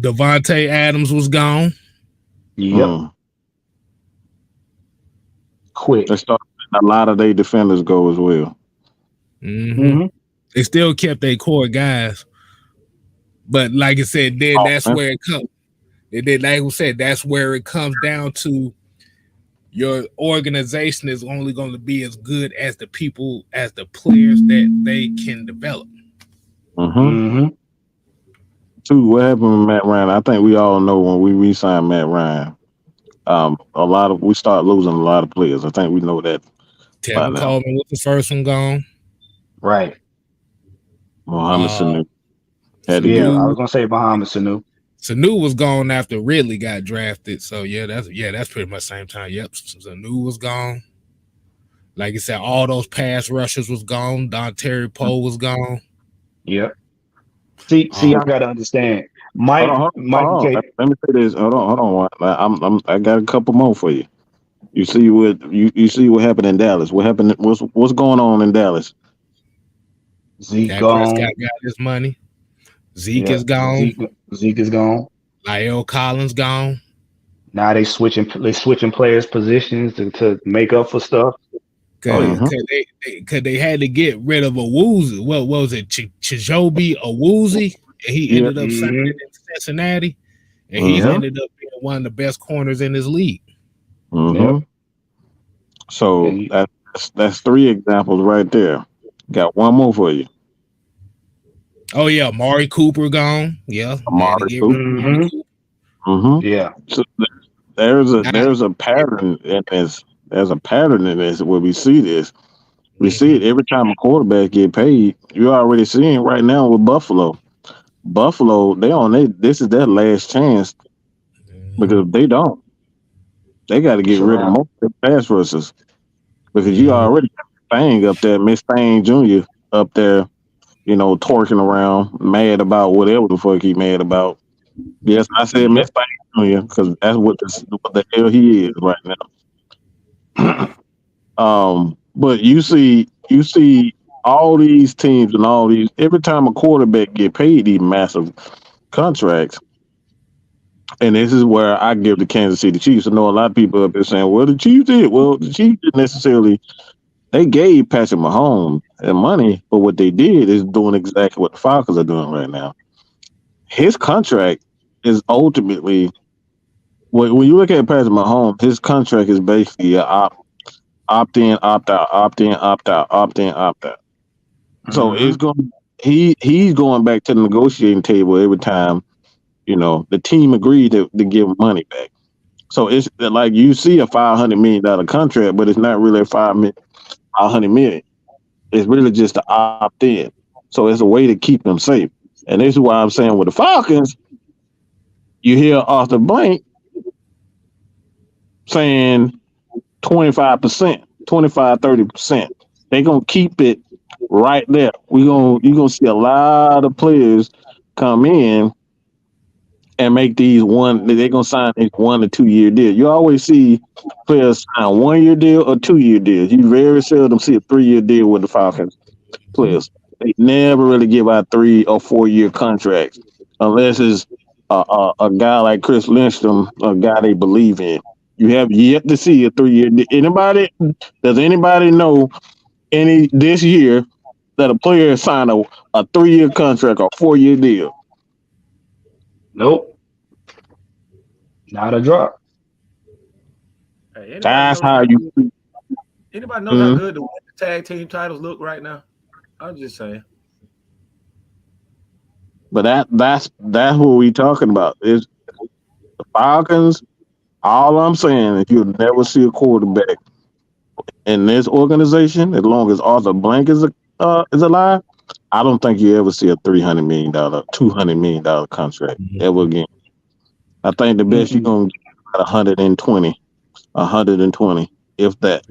Devontae Adams was gone. Yep. Quick. They started letting a lot of their defenders go as well. They still kept their core guys, but like I said, then that's where it comes. Like I said, that's where it comes down to. Your organization is only going to be as good as the people, as the players that they can develop. 2, what happened with Matt Ryan? I think we all know when we re-signed Matt Ryan, we start losing a lot of players. I think we know that. Tevin Coleman was the first one gone. Right. Mohamed Sanu. I was gonna say Mohamed Sanu. Sanu was gone after Ridley got drafted. So that's pretty much the same time. Yep. Sanu was gone. Like I said, all those pass rushers was gone. Dontari Poe was gone. Yep. See, I gotta understand. Mike, hold on. Let me say this. Hold on. I got a couple more for you. You see what happened in Dallas. What happened? What's going on in Dallas? Zeke gone. Got his money. Zeke is gone. Zeke is gone. La'el Collins gone. Now they switching players' positions to make up for stuff. Cause they had to get rid of a Woozy. What was it? Chijobi Awuzie? And he ended up signing in Cincinnati, and he ended up being one of the best corners in his league. So that's 3 examples right there. Got one more for you. Oh yeah, Amari Cooper gone. Yeah, Amari Cooper. Yeah. So there's a pattern in this. There's a pattern in this where we see this. We see it every time a quarterback get paid. You're already seeing right now with Buffalo. Buffalo, this is their last chance because if they don't, they got to get rid of most of their pass rushers because you already got Thang up there, Miss Thang Jr. up there, twerking around, mad about whatever the fuck he mad about. Yes, I said Miss Thang Jr. because that's what the hell he is right now. But you see all these teams and all these every time a quarterback get paid these massive contracts, and this is where I give the Kansas City Chiefs. I know a lot of people up there saying, "Well, the Chiefs did." Well, the Chiefs didn't necessarily. They gave Patrick Mahomes the money, but what they did is doing exactly what the Falcons are doing right now. His contract is ultimately when you look at Patrick Mahomes, his contract is basically an opt in, opt out, opt in, opt out, opt in, opt out. So it's going. He's going back to the negotiating table every time. The team agreed to give him money back. So it's like you see a $500 million contract, but it's not really $500 million. It's really just to opt in. So it's a way to keep them safe. And this is why I'm saying with the Falcons, you hear Arthur Blank saying 25%, 25-30%. They're gonna keep it right there. You're gonna see a lot of players come in and make they're gonna sign a 1 to 2 year deal. You always see players sign 1 year deal or 2 year deals. You very seldom see a 3 year deal with the Falcons players. They never really give out 3 or 4 year contracts unless it's a guy like Chris Lindstrom, a guy they believe in. You have yet to see a 3 year deal. Does anybody know this year that a player signed a 3 year contract or 4 year deal? Nope. Not a drop. Hey, That's how you. Anybody knows how good the tag team titles look right now? I'm just saying. But that's what we talking about. Is the Falcons. All I'm saying is you'll never see a quarterback in this organization as long as Arthur Blank is alive. I don't think you ever see a $300 million, $200 million contract ever again. I think the best you're gonna get about 120, if that.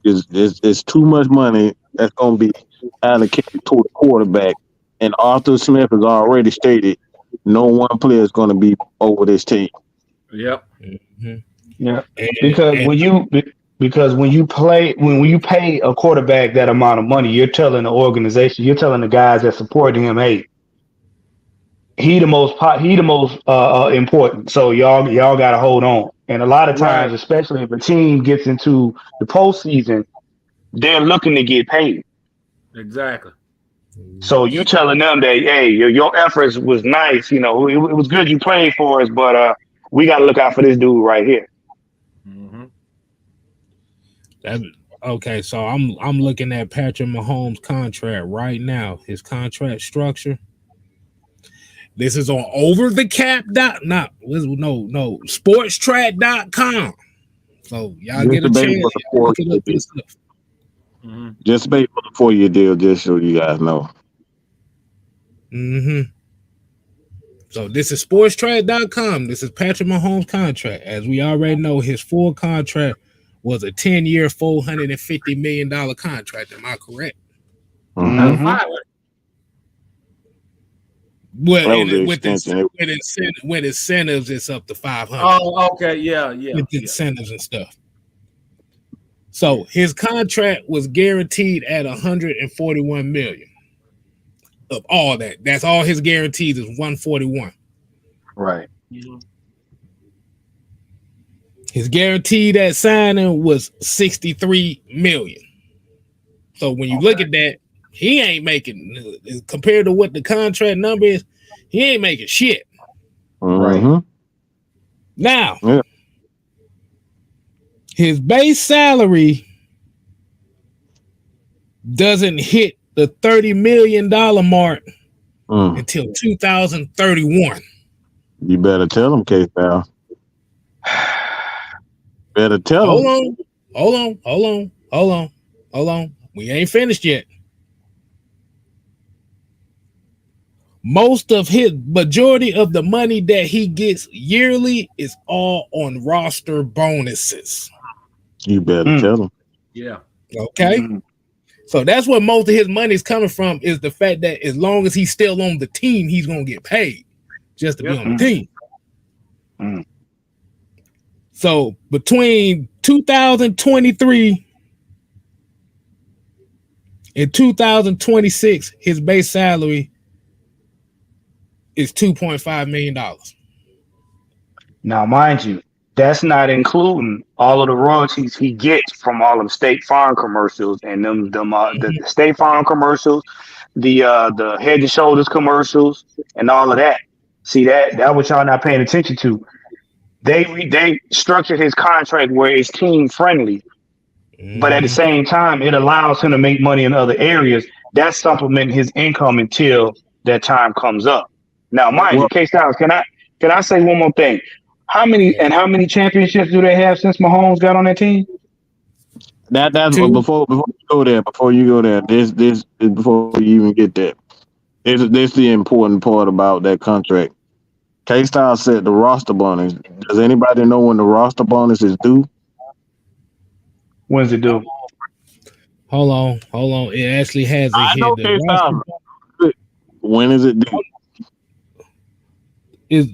It's too much money that's gonna be allocated to the quarterback. And Arthur Smith has already stated no one player is gonna be over this team. Yep. Yeah. Because when you pay a quarterback that amount of money, you're telling the organization, you're telling the guys that support him, hey, he the most important. So y'all got to hold on. And a lot of times, especially if a team gets into the postseason, they're looking to get paid. Exactly. So you telling them that, hey, your efforts was nice. It was good you played for us, but we got to look out for this dude right here. Okay, so I'm looking at Patrick Mahomes' contract right now. His contract structure. This is on sportstrack.com. So y'all get a chance. Look it up yourself. Just based on the 4 year deal, just so you guys know. So this is sportstrack.com. This is Patrick Mahomes' contract. As we already know, his full contract was a 10-year, $450 million contract. Am I correct? Well, with incentives, it's up to 500. Oh, okay, yeah. With incentives and stuff. So his contract was guaranteed at $141 million. Of all that, that's all his guarantees is $141. Right. His guaranteed at signing was $63 million. So when you look at that, he ain't making, compared to what the contract number is, he ain't making shit. Right. Now, his base salary doesn't hit the $30 million mark until 2031. You better tell him, K-Style. Better tell him. Hold on. We ain't finished yet. Majority of the money that he gets yearly is all on roster bonuses. You better tell him. Yeah. Okay. So that's where most of his money is coming from, is the fact that as long as he's still on the team, he's gonna get paid just to be on the team. So between 2023 and 2026, his base salary is $2.5 million. Now, mind you, that's not including all of the royalties he gets from all of State Farm commercials and the State Farm commercials, the Head and Shoulders commercials, and all of that. See that what y'all not paying attention to. They structured his contract where it's team friendly, but at the same time, it allows him to make money in other areas. That's supplementing his income until that time comes up. Now, mind you, K-Styles, can I say one more thing? How many championships do they have since Mahomes got on that team? That's before you go there. This before you even get there. This the important part about that contract. K-Style said the roster bonus. Does anybody know when the roster bonus is due? When's it due? Hold on. It actually has it here. K-Style. When is it due? Is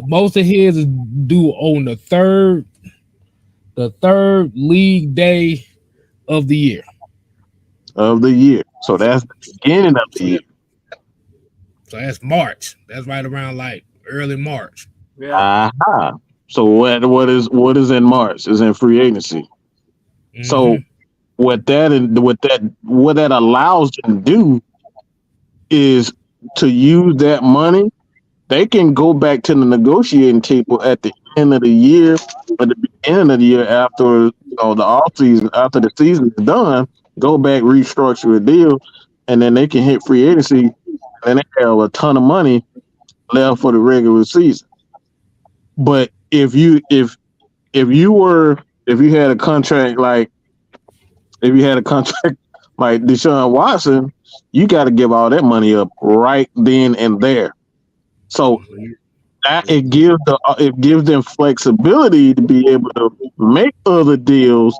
most of his is due on the third league day of the year. So that's the beginning of the year. So that's March. That's right around like early March. Yeah. So what is in March is in free agency. So what that allows them to do is to use that money. They can go back to the negotiating table at the end of the year, at the beginning of the year after the off season, after the season is done, go back, restructure a deal, and then they can hit free agency, and they have a ton of money left for the regular season. But if you had a contract like Deshaun Watson, you got to give all that money up right then and there. So that it gives them flexibility to be able to make other deals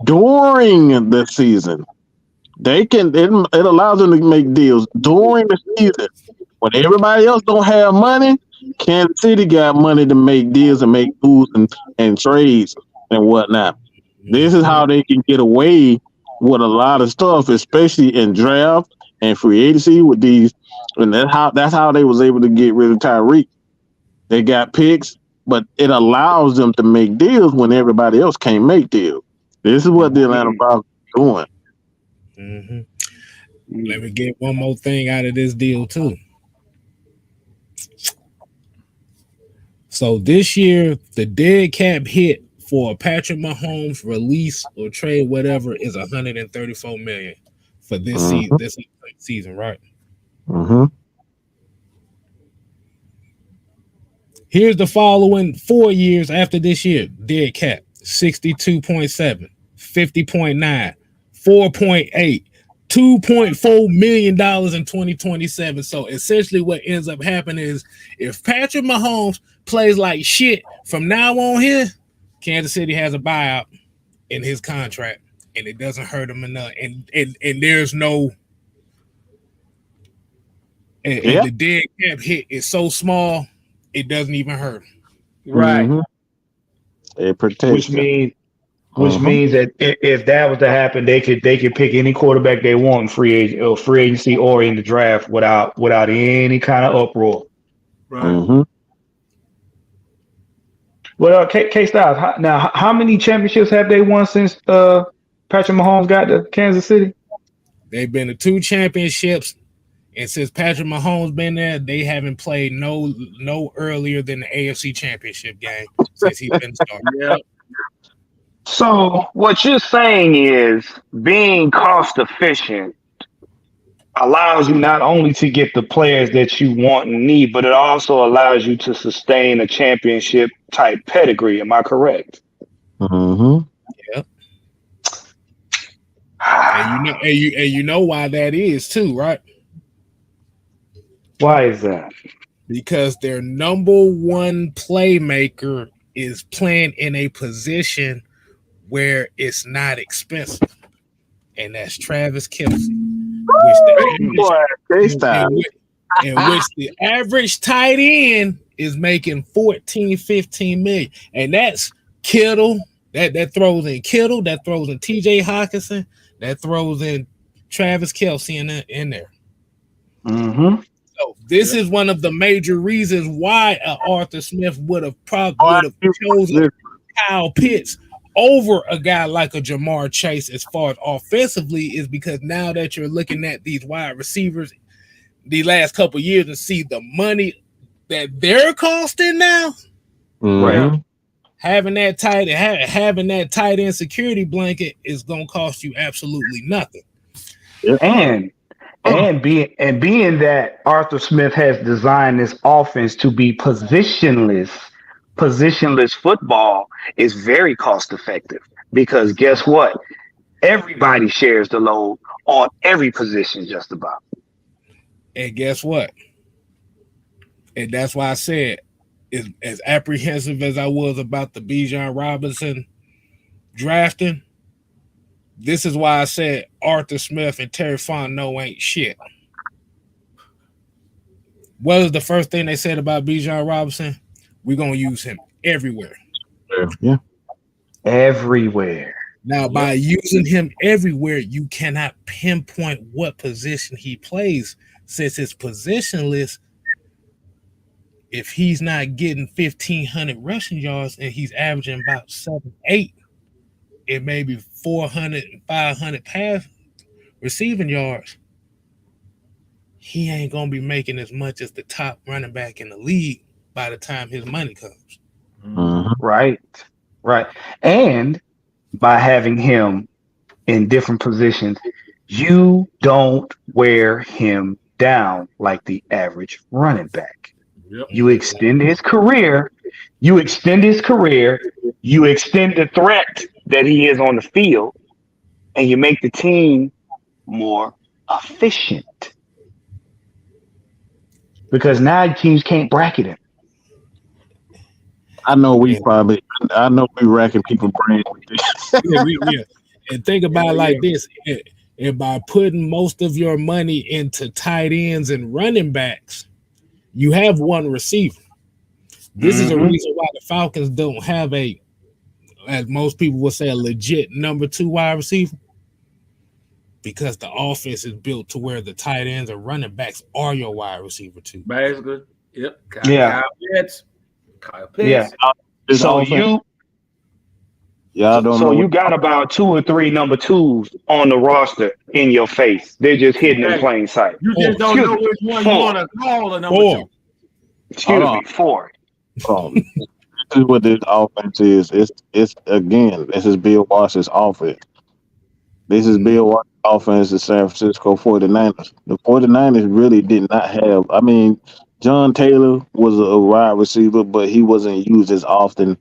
during the season. It allows them to make deals during the season when everybody else don't have money. Kansas City got money to make deals and make moves and trades and whatnot. This is how they can get away with a lot of stuff, especially in draft and free agency with these. And that's how they was able to get rid of Tyreek. They got picks, but it allows them to make deals when everybody else can't make deals. This is what the Atlanta Falcons are doing. Let me get one more thing out of this deal too. So this year, the dead cap hit for Patrick Mahomes release or trade, whatever, is $134 million for this season, right? Here's the following 4 years after this year. Dead cap 62.7, 50.9, 4.8, $2.4 million in 2027. So essentially what ends up happening is if Patrick Mahomes plays like shit from now on here, Kansas City has a buyout in his contract and it doesn't hurt him enough. And there's no and the dead cap hit is so small it doesn't even hurt him. Right. It protects. Which means that if that was to happen, they could pick any quarterback they want in free agency or in the draft without any kind of uproar. Right. Well, K Styles. Now, how many championships have they won since Patrick Mahomes got to Kansas City? They've been to 2 championships, and since Patrick Mahomes been there, they haven't played no earlier than the AFC Championship game since he's been started. Yeah. So what you're saying is being cost efficient Allows you not only to get the players that you want and need, but it also allows you to sustain a championship type pedigree. Am I correct? Mm-hmm. Yep. And you know why that is too, right? Why is that? Because their number one playmaker is playing in a position where it's not expensive, and that's Travis Kelce. In which the average tight end is making 14, 15 million. And that's Kittle. That throws in Kittle, that throws in TJ Hawkinson, that throws in Travis Kelce in there. Mm-hmm. So this is one of the major reasons why Arthur Smith would have chosen Kyle Pitts over a guy like a Jamar Chase as far as offensively, is because now that you're looking at these wide receivers the last couple of years and see the money that they're costing now, Right. having that tight end security blanket is gonna cost you absolutely nothing. And being that Arthur Smith has designed this offense to be positionless football is very cost effective, because guess what? Everybody shares the load on every position just about. And guess what? And that's why I said, as apprehensive as I was about the Bijan Robinson drafting, this is why I said Arthur Smith and Terry Fontenot ain't shit. What was the first thing they said about Bijan Robinson? We're going to use him everywhere. Yeah. Everywhere. Now, by using him everywhere, you cannot pinpoint what position he plays. Since it's positionless, if he's not getting 1,500 rushing yards and he's averaging about 7-8, it may be 400 and 500 pass receiving yards, he ain't going to be making as much as the top running back in the league by the time his money comes. Mm-hmm. Right. And by having him in different positions, you don't wear him down like the average running back. Yep. You extend his career. You extend the threat that he is on the field, and you make the team more efficient. Because now teams can't bracket him. I know we racking people brains with this. Yeah. And think about it like this. And by putting most of your money into tight ends and running backs, you have one receiver. This is a reason why the Falcons don't have as most people would say, a legit number 2 wide receiver. Because the offense is built to where the tight ends and running backs are your wide receiver too. Basically, yep. Yeah. Kyle Pitts. Yeah. So you got about 2 or 3 number 2s on the roster in your face. They're just hidden in plain sight. You just don't know which one you want to call a number 2. Excuse me, 4. This is what this offense is. It's again, this is Bill Walsh's offense. This is Bill Walsh's offense, the San Francisco 49ers. The 49ers really did not have, John Taylor was a wide receiver, but he wasn't used as often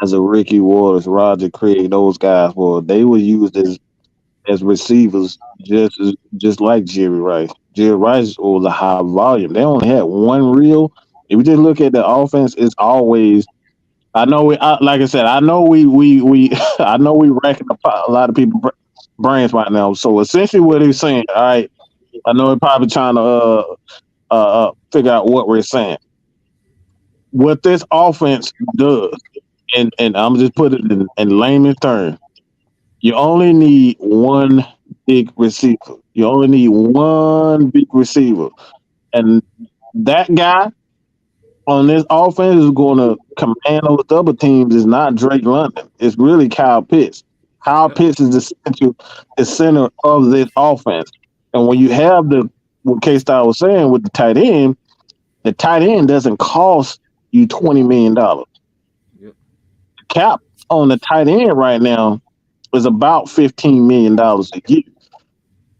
as a Ricky Waters, Roger Craig, those guys. Well, they were used as receivers just like Jerry Rice. Jerry Rice was a high volume. They only had one reel. If we just look at the offense, it's always, I know we racking a lot of people brains right now. So essentially what he's saying, all right, I know we're probably trying to figure out what we're saying. What this offense does, and I'm just put it in layman's terms, you only need one big receiver. You only need one big receiver. And that guy on this offense is going to command those double teams is not Drake London. It's really Kyle Pitts. Kyle Pitts is the center of this offense. And when you have what K-Star was saying with the tight end doesn't cost you $20 million. Yep. The cap on the tight end right now is about $15 million a year.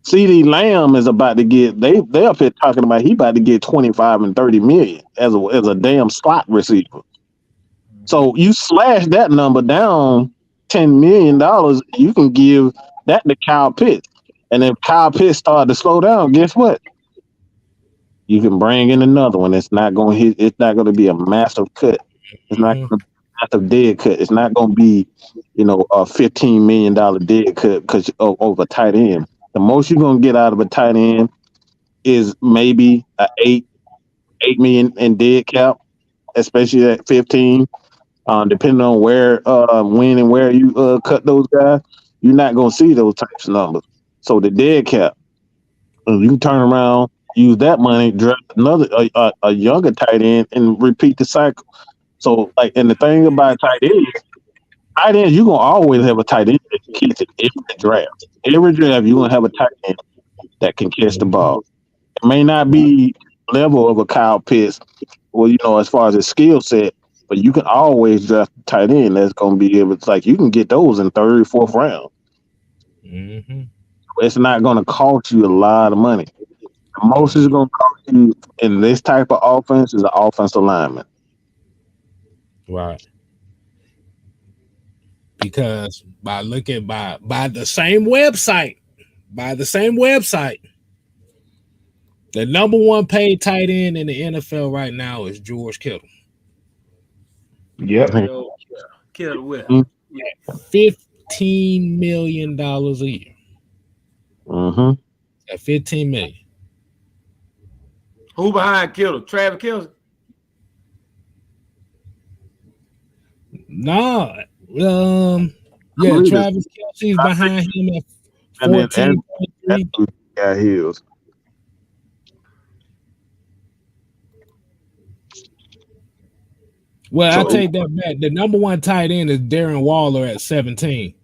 CeeDee Lamb is about to get they up here talking about he about to get 25 and 30 million as a damn slot receiver. So you slash that number down $10 million, you can give that to Kyle Pitts. And if Kyle Pitts started to slow down, guess what? You can bring in another one. It's not going to hit. It's not going to be a massive cut. It's not going to be a massive dead cut. It's not going to be, a $15 million dead cut because of a tight end. The most you're going to get out of a tight end is maybe a $8 million in dead cap, especially at 15. Depending on where, when, and where you cut those guys, you're not going to see those types of numbers. So the dead cap, you can turn around, use that money, draft another a younger tight end, and repeat the cycle. So, and the thing about tight ends, you're gonna always have a tight end that can catch it every draft. Every draft, you're gonna have a tight end that can catch the ball. It may not be level of a Kyle Pitts, as far as his skill set, but you can always draft a tight end that's gonna be able to, you can get those in third or fourth round. Mm-hmm. It's not gonna cost you a lot of money. The most is gonna cost you in this type of offense is an offensive lineman. Right. Because by the same website, the number one paid tight end in the NFL right now is George Kittle. Yep. Kittle with $15 million a year. Mm-hmm. At $15 million. Who behind Kittle? Travis Kelce? No. Travis Kelce's behind him at 14.3. Got heels. Well, I take that back. The number one tight end is Darren Waller at 17.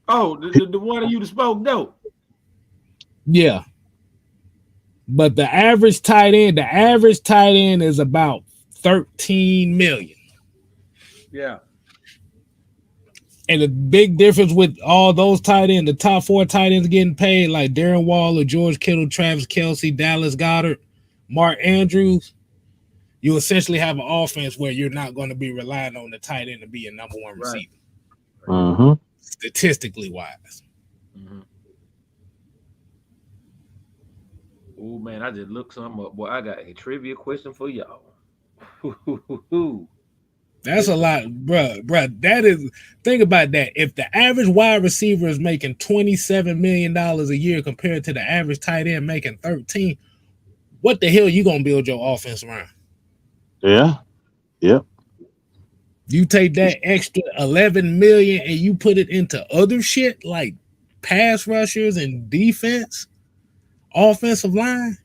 Oh, the one that you just spoke, though. Yeah. But the average tight end is about 13 million. Yeah. And the big difference with all those tight ends, the top four tight ends getting paid, like Darren Waller, George Kittle, Travis Kelce, Dallas Goedert, Mark Andrews, you essentially have an offense where you're not going to be relying on the tight end to be a number one receiver. Mm-hmm. Statistically wise. Mm-hmm. Oh, man, I just looked something up. Boy, I got a trivia question for y'all. That's a lot, bro. That is, think about that. If the average wide receiver is making $27 million a year compared to the average tight end making 13, what the hell you gonna build your offense around? Yeah. Yep. You take that extra 11 million and you put it into other shit like pass rushers and defense, offensive line.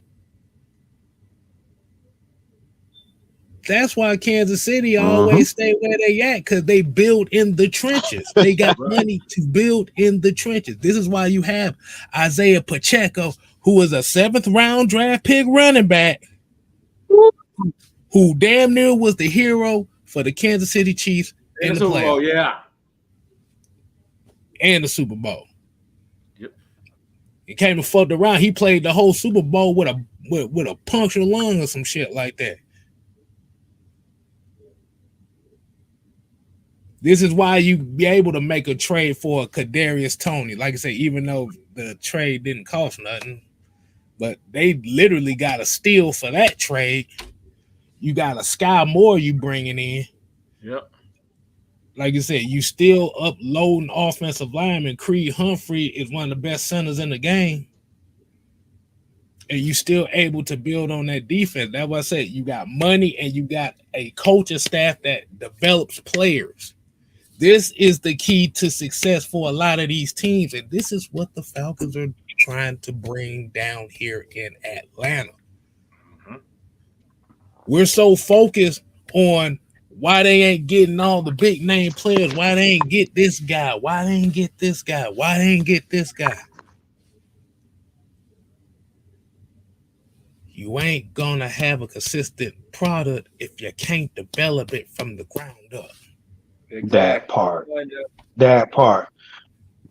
That's why Kansas City always stay where they at, because they build in the trenches. They got money to build in the trenches. This is why you have Isaiah Pacheco, who is a 7th round draft pick running back, who damn near was the hero for the Kansas City Chiefs in the playoffs. Bowl, yeah. And the Super Bowl. Yep. He came and fucked around. He played the whole Super Bowl with a punctured lung or some shit like that. This is why you be able to make a trade for Kadarius Toney. Like I said, even though the trade didn't cost nothing, but they literally got a steal for that trade. You got a Sky Moore you bringing in. Yep. Like I said, you still uploading offensive lineman. Creed Humphrey is one of the best centers in the game. And you still able to build on that defense. That's why I said you got money and you got a coaching staff that develops players. This is the key to success for a lot of these teams, and this is what the Falcons are trying to bring down here in Atlanta. we're so focused on why they ain't getting all the big name players, why they ain't get this guy, why they ain't get this guy, why they ain't get this guy. You ain't gonna have a consistent product if you can't develop it from the ground up. Exactly. That part.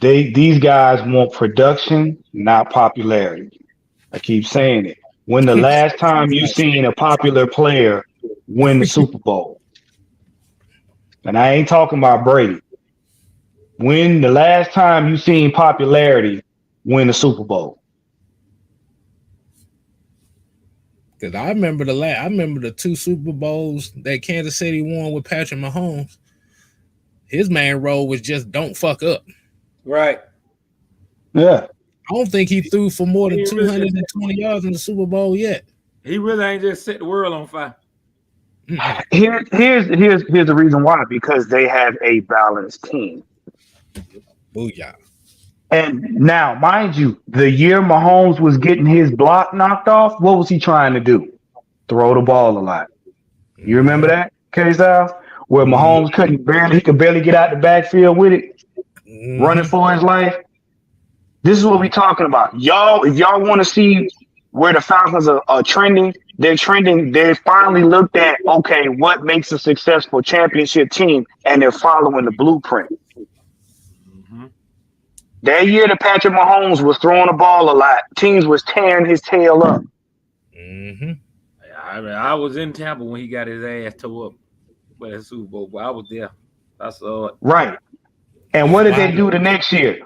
These guys want production, not popularity. I keep saying it. When the last time you seen a popular player win the Super Bowl? And I ain't talking about Brady. When the last time you seen popularity win the Super Bowl? Because I remember the 2 Super Bowls that Kansas City won with Patrick Mahomes. His main role was just don't fuck up. Right. Yeah. I don't think he threw for more than 220 yards in the Super Bowl yet. He really ain't just set the world on fire. Here's the reason why. Because they have a balanced team. Booyah. And now, mind you, the year Mahomes was getting his block knocked off, what was he trying to do? Throw the ball a lot. You remember that, K-Styles? Where Mahomes could barely get out the backfield with it, running for his life. This is what we're talking about. Y'all, if y'all want to see where the Falcons are trending, they're trending. They finally looked at, okay, what makes a successful championship team, and they're following the blueprint. That year that Patrick Mahomes was throwing the ball a lot, teams was tearing his tail up. I mean, I was in Tampa when he got his ass tore up with the Super Bowl, but I was there. I saw it. Right. And what did they do the next year?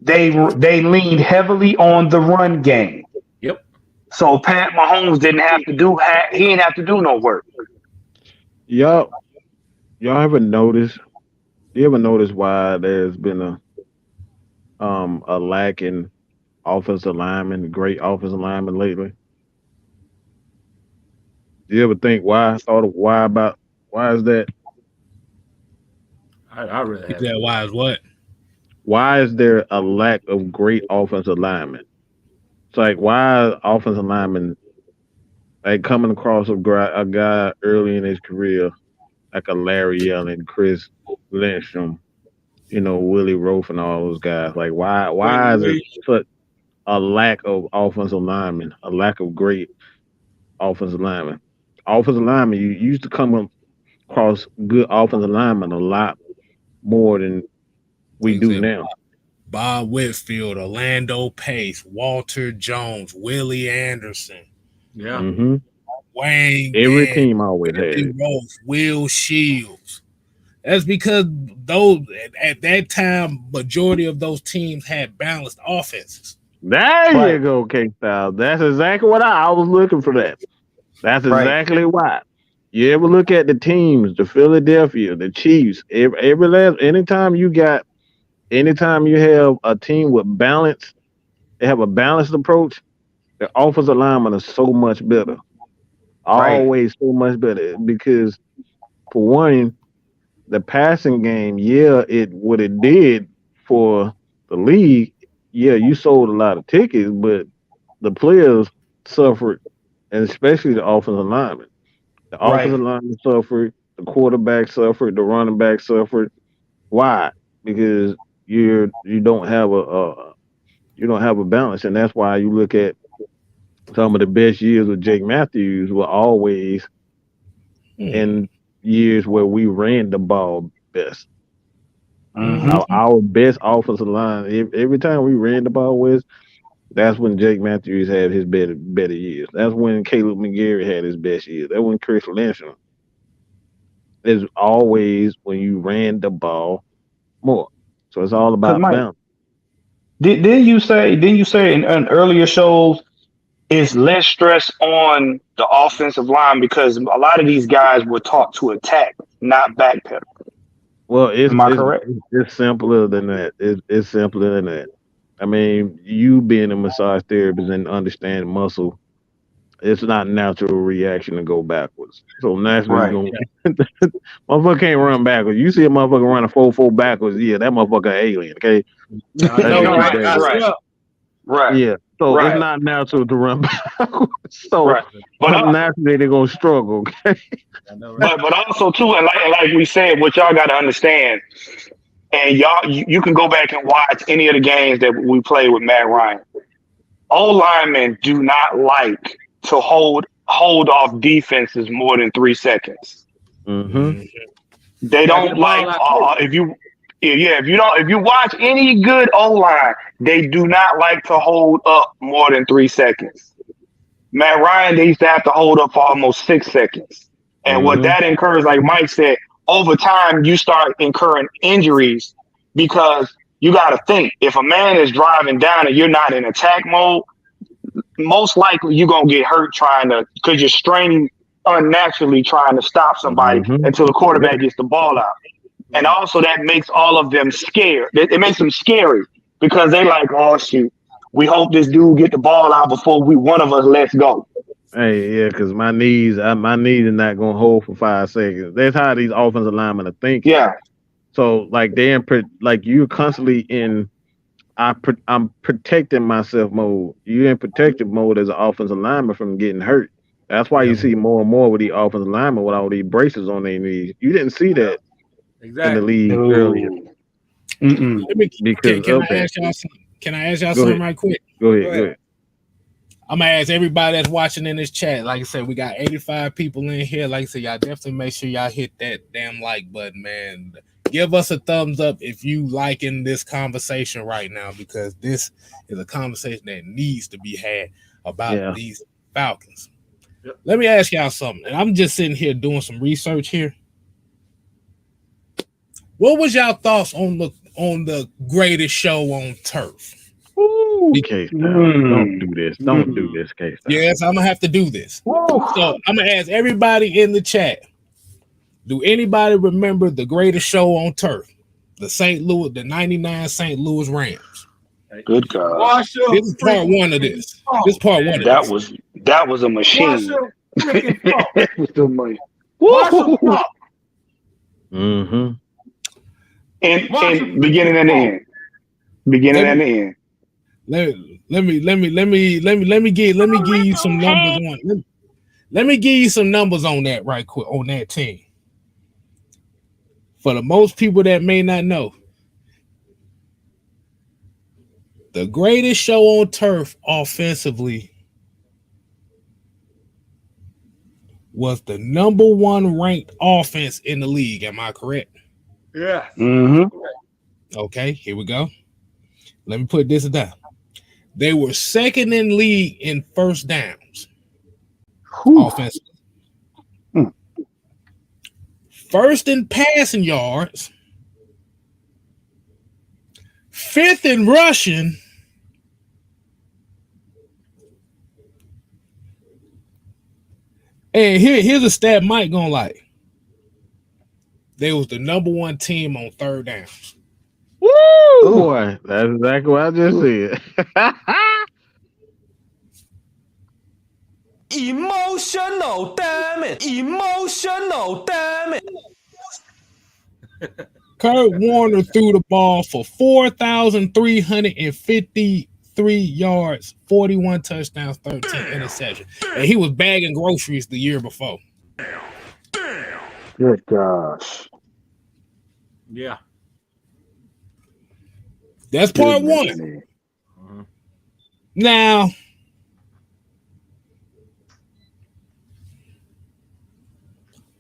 They leaned heavily on the run game. Yep. So Pat Mahomes didn't have to do no work. Y'all ever notice? You ever notice why there's been a lack in offensive linemen, great offensive linemen lately? Do you ever think why? Why is that? I really have. That why is what? Why is there a lack of great offensive linemen? It's like, why offensive linemen like coming across a guy early in his career, like a Larry Allen, Chris Lindstrom, Willie Rofe and all those guys. Like, why is it such a lack of offensive linemen, a lack of great offensive linemen? Offensive linemen, you used to come across good offensive linemen a lot more than we do now. Bob Whitfield, Orlando Pace, Walter Jones, Willie Anderson. Yeah. Wayne. Every team always had it. Will Shields. That's because those at that time, majority of those teams had balanced offenses. There you go, K-Style. That's exactly what I was looking for. That's exactly why. You ever look at the teams, the Philadelphia, the Chiefs, anytime you have a team with balance, they have a balanced approach, the offensive linemen are so much better. Always so much better. Because for one, the passing game, what it did for the league, you sold a lot of tickets, but the players suffered, and especially the offensive linemen. The offensive linemen suffered, the quarterback suffered, the running back suffered. Why? Because you don't have a balance, and that's why you look at some of the best years of Jake Matthews were always in years where we ran the ball best. Our best offensive line, every time we ran the ball that's when Jake Matthews had his better years. That's when Caleb McGarry had his best years. That's when Chris Lindstrom. It's always when you ran the ball more. So it's all about balance. Didn't you say in earlier shows it's less stress on the offensive line because a lot of these guys were taught to attack, not backpedal? Well, am I correct? It's simpler than that. It's simpler than that. I mean, you being a massage therapist and understanding muscle, it's not a natural reaction to go backwards. So naturally, motherfucker can't run backwards. You see a motherfucker run a 4-4 backwards, that motherfucker alien. Okay, Right. Yeah. So Right. it's not natural to run backwards. So Right. But naturally they're gonna struggle. Okay. I know, right? but also too, and like we said, what y'all got to understand, and y'all you can go back and watch any of the games that we played with Matt Ryan. O linemen do not like to hold off defenses more than 3 seconds. Mm-hmm. They Yeah, get don't the ball like out quick. if you watch any good O line, they do not like to hold up more than 3 seconds. Matt Ryan, they used to have to hold up for almost 6 seconds. And what Mm-hmm. that incurs, like Mike said, over time you start incurring injuries because you got to think if a man is driving down and you're not in attack mode, most likely you're gonna get hurt trying to because you're straining unnaturally trying to stop somebody Mm-hmm. until the quarterback gets the ball out. And also that makes all of them scared. It makes them scary because they like, oh shoot, we hope this dude get the ball out before one of us lets go. Hey, yeah, because my knees are not gonna hold for 5 seconds. That's how these offensive linemen are thinking. Yeah, So like like you're constantly in I'm protecting myself mode. You're in protective mode as an offensive lineman from getting hurt. That's why you see more and more with the offensive linemen with all these braces on their knees. You didn't see that in the Exactly. league earlier Mm-mm. Let me, because can I okay. ask y'all something? Can I ask y'all Go something ahead. right quick? Go ahead. I'm gonna ask everybody that's watching in this chat. Like I said, we got 85 people in here. Like I said, y'all definitely make sure y'all hit that damn like button, man. Give us a thumbs up if you liking this conversation right now, because this is a conversation that needs to be had about these Falcons. Yep. Let me ask y'all something. And I'm just sitting here doing some research here. What was y'all thoughts on the greatest show on turf? Case don't do this. Don't do this, Case. Yes, I'm gonna have to do this. So I'm gonna ask everybody in the chat. Do anybody remember the greatest show on turf? The 99 St. Louis Rams. Good God. This is part one of this. This is part one of this. That was a machine. That was the money. Mm-hmm. And beginning and the end. Beginning and the end. Let me give you some numbers on. Let me give you some numbers on that right quick on that team. For the most people that may not know, the greatest show on turf offensively was the number one ranked offense in the league. Am I correct? Yeah. Mm-hmm. Okay, here we go. Let me put this down. They were second in league in first downs. Offensively. First in passing yards. Fifth in rushing. And here's a stat Mike gonna like. They was the number one team on third downs. Woo, boy. That's exactly what I just said. Emotional, damn it. Emotional, damn it. Kurt Warner threw the ball for 4,353 yards, 41 touchdowns, 13 interceptions. And he was bagging groceries the year before. Good gosh. Yeah. That's part one. Mm-hmm. Now,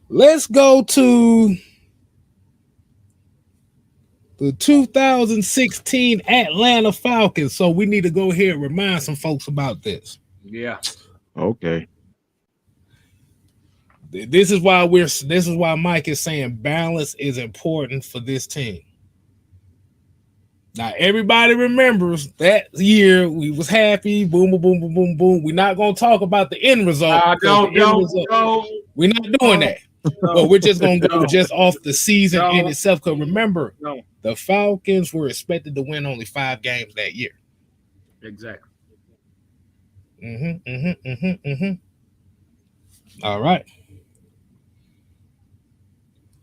let's go to the 2016 Atlanta Falcons. So we need to go ahead and remind some folks about this. Yeah. Okay. This is why Mike is saying balance is important for this team. Now, everybody remembers that year we was happy, boom, boom, boom, boom, boom, boom. We're not going to talk about the end result. Don't. We're not doing that. But we're just going to go just off the season in itself. Because remember, the Falcons were expected to win only 5 games that year. Exactly. All right.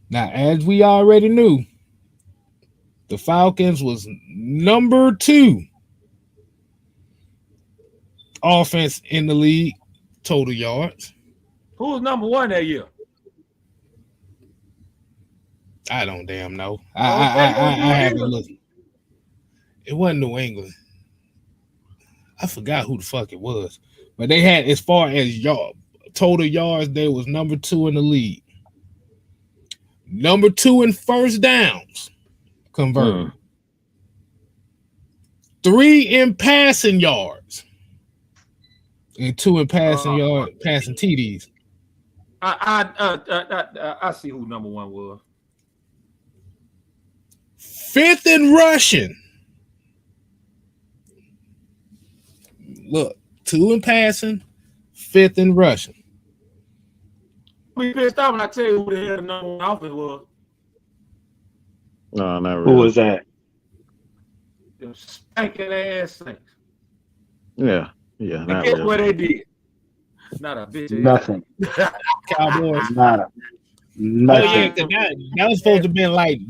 Now, as we already knew, the Falcons was number 2 offense in the league, total yards. Who was number one that year? I don't damn know. I haven't looked. It wasn't New England. I forgot who the fuck it was. But they had, as far as total yards, they was number 2 in the league. Number 2 in first downs converted. 3 in passing yards. And 2 in passing TDs. I see who number 1 was. 5th in rushing. Look, 2 in passing, 5th in rushing. We pissed off when I tell you who the hell the number 1 offense was. No, not really. Who was that? Them spanking ass Saints. Yeah. And Not guess really. what they did? Not a bitch. Nothing. Cowboys. Nada. Nothing. Oh yeah, that was supposed to be like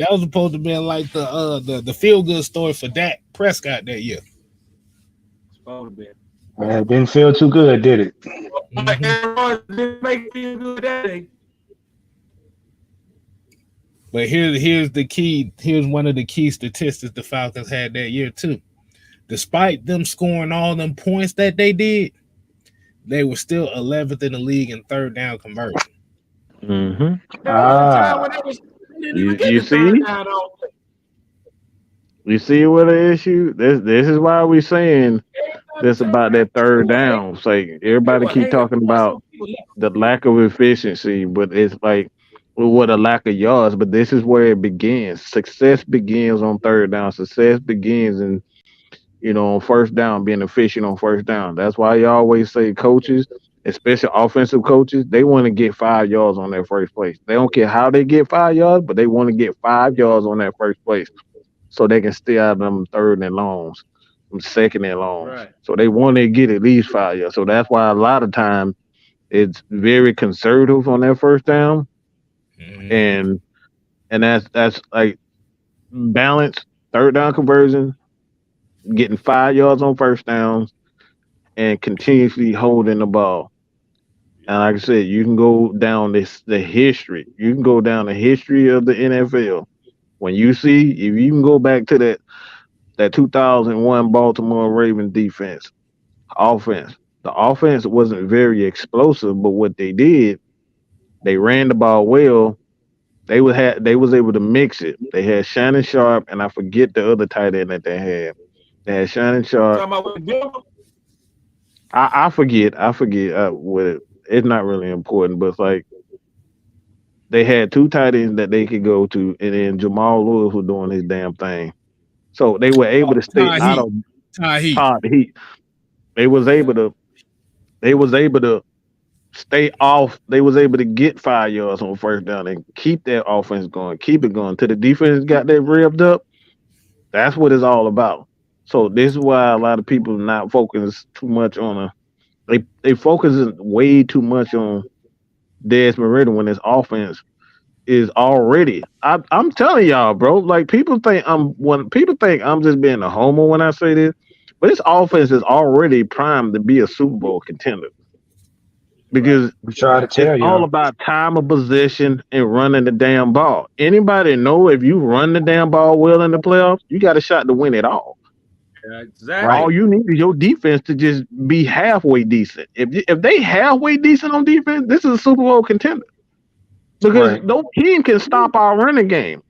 the feel good story for Dak Prescott that year. Supposed to be. It didn't feel too good, did it? Didn't make it feel good that day. But here's the key. Here's one of the key statistics the Falcons had that year too. Despite them scoring all them points that they did, they were still 11th in the league in third down conversion. Mm-hmm. You see? You see what the issue? This is why we saying this about that third down. It's like everybody keep talking about the lack of efficiency, but it's like with a lack of yards. But this is where it begins. Success begins on third down. Success begins in on first down, being efficient on first down. That's why you always say coaches, especially offensive coaches, they want to get 5 yards on their first place. They don't care how they get 5 yards, but they want to get 5 yards on that first place so they can stay out of them third and longs, them second and longs. Right. So they want to get at least 5 yards. So that's why a lot of time it's very conservative on that first down. And that's like balanced third down conversion, getting 5 yards on first downs, and continuously holding the ball. And like I said, you can go down the history. You can go down the history of the NFL. When you see, if you can go back to that 2001 Baltimore Ravens defense, offense. The offense wasn't very explosive, but what they did, they ran the ball well. They was able to mix it. They had Shannon Sharp, and I forget the other tight end that they had. They had Shannon Sharp. I forget what it's not really important, but it's like they had 2 tight ends that they could go to, and then Jamal Lewis was doing his damn thing. So they were able to stay out of Todd Heat. They was able to stay off. They was able to get 5 yards on first down and keep their offense going, keep it going till the defense got that revved up. That's what it's all about. So this is why a lot of people not focus too much on they focus way too much on Desmond Ritter when his offense is already. I'm telling y'all, bro. Like people think I'm just being a homer when I say this, but his offense is already primed to be a Super Bowl contender. Because we try to tell you, all about time of possession and running the damn ball. Anybody know if you run the damn ball well in the playoffs, you got a shot to win it all. Yeah, exactly. All you need is your defense to just be halfway decent. If they halfway decent on defense, this is a Super Bowl contender. Because no team can stop our running game.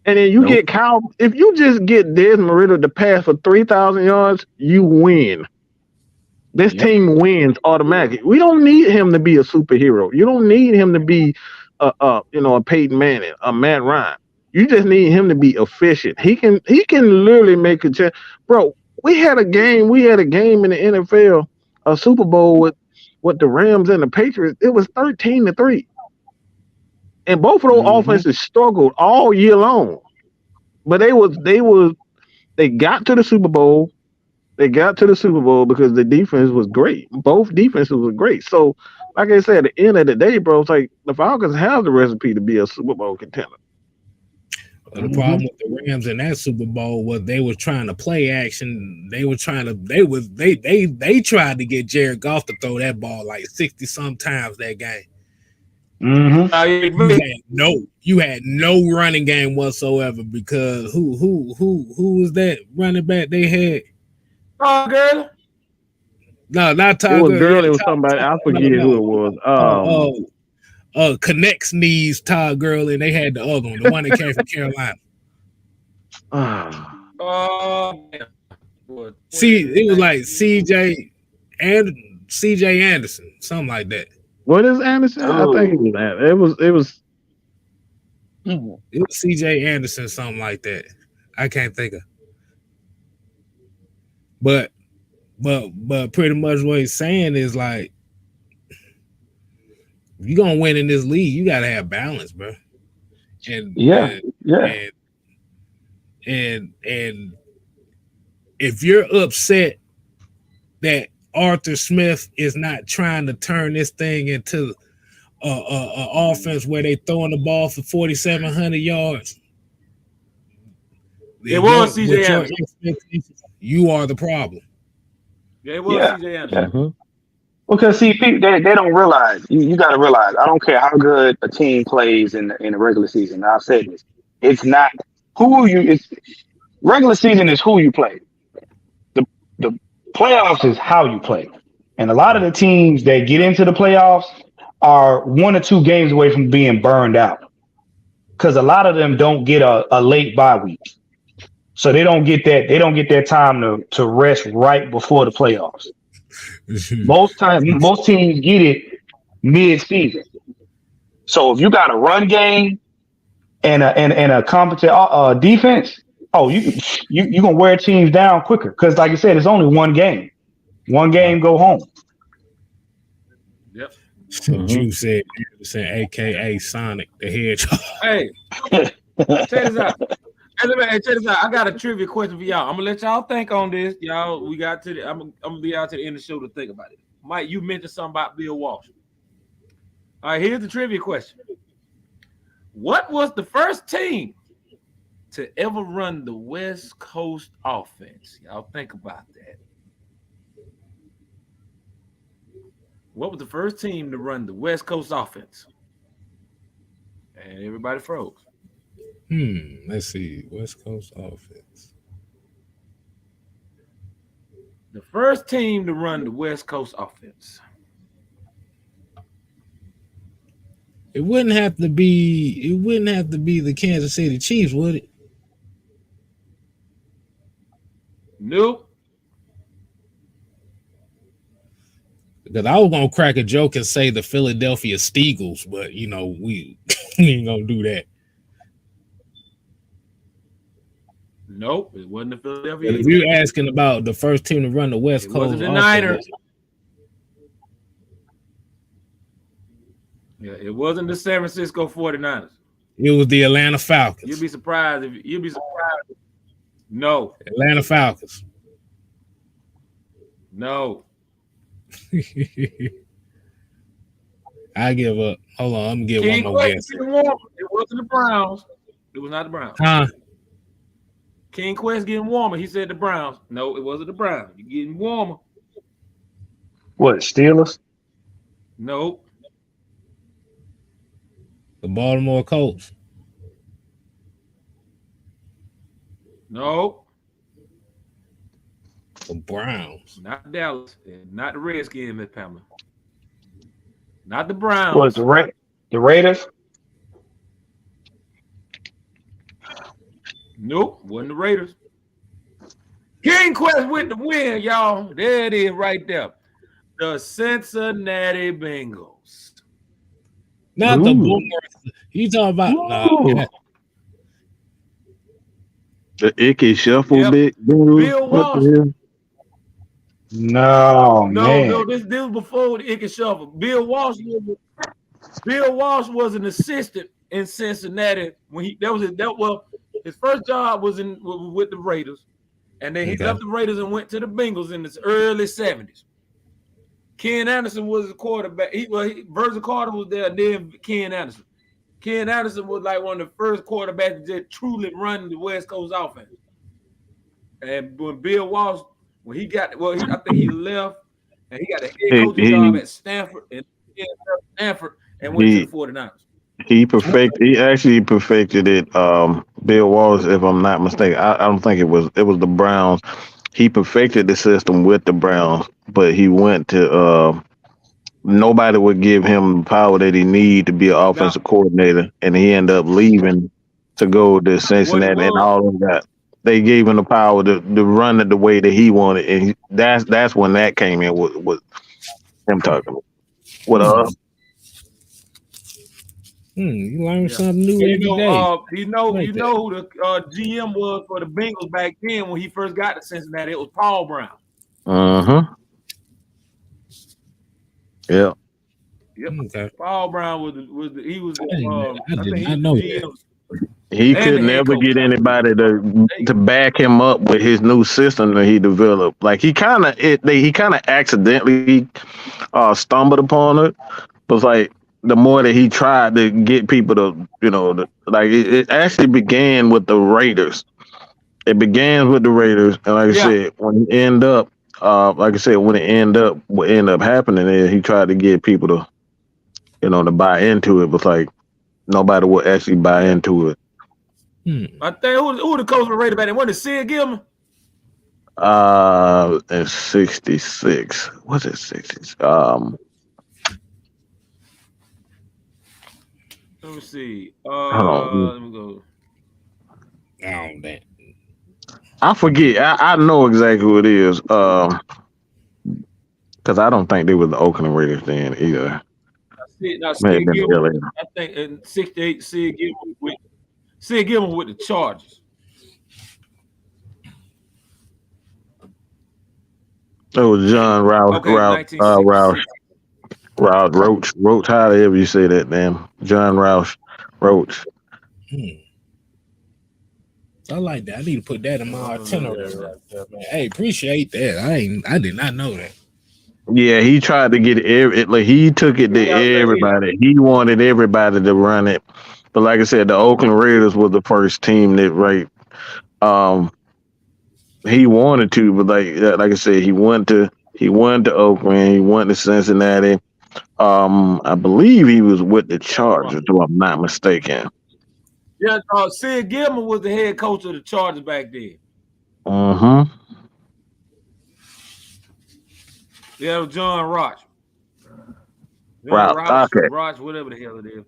And then you get Kyle. If you just get Desmond Ritter to pass for 3,000 yards, you win. This team wins automatically. We don't need him to be a superhero. You don't need him to be a Peyton Manning, a Matt Ryan. You just need him to be efficient. He can literally make a change. Bro, we had a game in the NFL, a Super Bowl with the Rams and the Patriots. It was 13-3. And both of those offenses struggled all year long. But they got to the Super Bowl. They got to the Super Bowl because the defense was great. Both defenses were great. So, like I said, at the end of the day, bro, it's like the Falcons have the recipe to be a Super Bowl contender. But the problem with the Rams in that Super Bowl was they was trying to play action. They tried to get Jared Goff to throw that ball like 60 some times that game. You had no running game whatsoever because who was that running back they had? Todd Gurley? No, not Todd It was Gurley. Gurley. It was somebody. I forget who it was. Connects knees Todd Gurley, and they had the other one, the one that came from Carolina. See, it was like CJ Anderson, something like that. What is Anderson? I think it was that. It was CJ Anderson, something like that. I can't think of. But pretty much what he's saying is like, if you're gonna win in this league, you gotta have balance, bro. And if you're upset that Arthur Smith is not trying to turn this thing into a offense where they throwing the ball for 4,700 yards, it was CJ Anderson. You are the problem. Yeah, it was CJ Anderson. Yeah. Because see, people, they don't realize. You got to realize. I don't care how good a team plays in the regular season. I've said this. It's not who you. It's regular season is who you play. The playoffs is how you play. And a lot of the teams that get into the playoffs are 1 or 2 games away from being burned out. Because a lot of them don't get a late bye week, so they don't get that. They don't get that time to rest right before the playoffs. Most teams get it mid-season. So if you got a run game and a competent defense, you gonna wear teams down quicker. Because like I said, it's only one game. One game, go home. Yep. You said Anderson, aka Sonic the Hedgehog. Hey, check this out. Hey, check this out. I got a trivia question for y'all. I'm gonna let y'all think on this. Y'all, we got to the. I'm gonna be out to the end of the show to think about it. Mike, you mentioned something about Bill Walsh. All right, here's the trivia question. What was the first team to ever run the West Coast offense? Y'all think about that. What was the first team to run the West Coast offense? And everybody froze. Let's see. West Coast offense. The first team to run the West Coast offense. It wouldn't have to be the Kansas City Chiefs, would it? Nope. Because I was gonna crack a joke and say the Philadelphia Steagles, but we ain't gonna do that. Nope, it wasn't the Philadelphia. If you're asking about the first team to run the West Coast, wasn't the Niners. Yeah, it wasn't the San Francisco 49ers. It was the Atlanta Falcons. You'd be surprised. No. Atlanta Falcons. No. I give up. Hold on, I'm gonna get one more guess. It wasn't the Browns. It was not the Browns. Huh? King Quest getting warmer. He said the Browns. No, it wasn't the Browns. You're getting warmer. What, Steelers? Nope. The Baltimore Colts. Nope. The Browns. Not Dallas. And not the Redskins, Miss Pamela. Not the Browns. Was the Raiders? Nope, wasn't the Raiders. King Quest with the win, y'all. There it is right there. The Cincinnati Bengals. Not the Boomers. You talking about the Icky Shuffle big Bill Walsh. No, this was before the Icky Shuffle. Bill Walsh was an assistant in Cincinnati when his first job was with the Raiders, and then he left the Raiders and went to the Bengals in the early 70s. Ken Anderson was the quarterback. Virgil Carter was there, and then Ken Anderson. Ken Anderson was like one of the first quarterbacks that truly run the West Coast offense. And when Bill Walsh, when he got, I think he left and he got a head coaching job at Stanford and went to the 49ers. He actually perfected it. Bill Walsh, if I'm not mistaken, I don't think it was the Browns. He perfected the system with the Browns, but he went to nobody would give him the power that he need to be an offensive coordinator, and he ended up leaving to go to Cincinnati and all of that. They gave him the power to run it the way that he wanted, and that's when that came in with him talking. What you learn something new every day. You know who the GM was for the Bengals back then when he first got to Cincinnati? It was Paul Brown. Yeah. Yep. Okay. Paul Brown was I did not know that. He could never get anybody to back him up with his new system that he developed. Like he kind of accidentally stumbled upon it. But like the more that he tried to get people to, it actually began with the Raiders. It began with the Raiders, and like I said, when it end up, what end up happening is he tried to get people to, to buy into it, but like nobody would actually buy into it. I think who the coach for the Raiders back then? Wasn't it Sid Gilman? In 66. What's it 60s? Let me see. Let me go. I forget. I know exactly who it is. Because I don't think they were the Oakland Raiders then either. I think in 68, Sid Gilman with the Chargers. It was John Roach, however you say that, man. John Roach. I like that. I need to put that in my itinerary right there, man. Hey, appreciate that. I did not know that. Yeah, he tried to get he took it to everybody. He wanted everybody to run it. But like I said, the Oakland Raiders was the first team that he wanted to, but like I said, he went to Oakland, he went to Cincinnati. I believe he was with the Chargers, if I'm not mistaken. Yeah, Sid Gilman was the head coach of the Chargers back then. Yeah, it was John Roch. Roch, whatever the hell it is.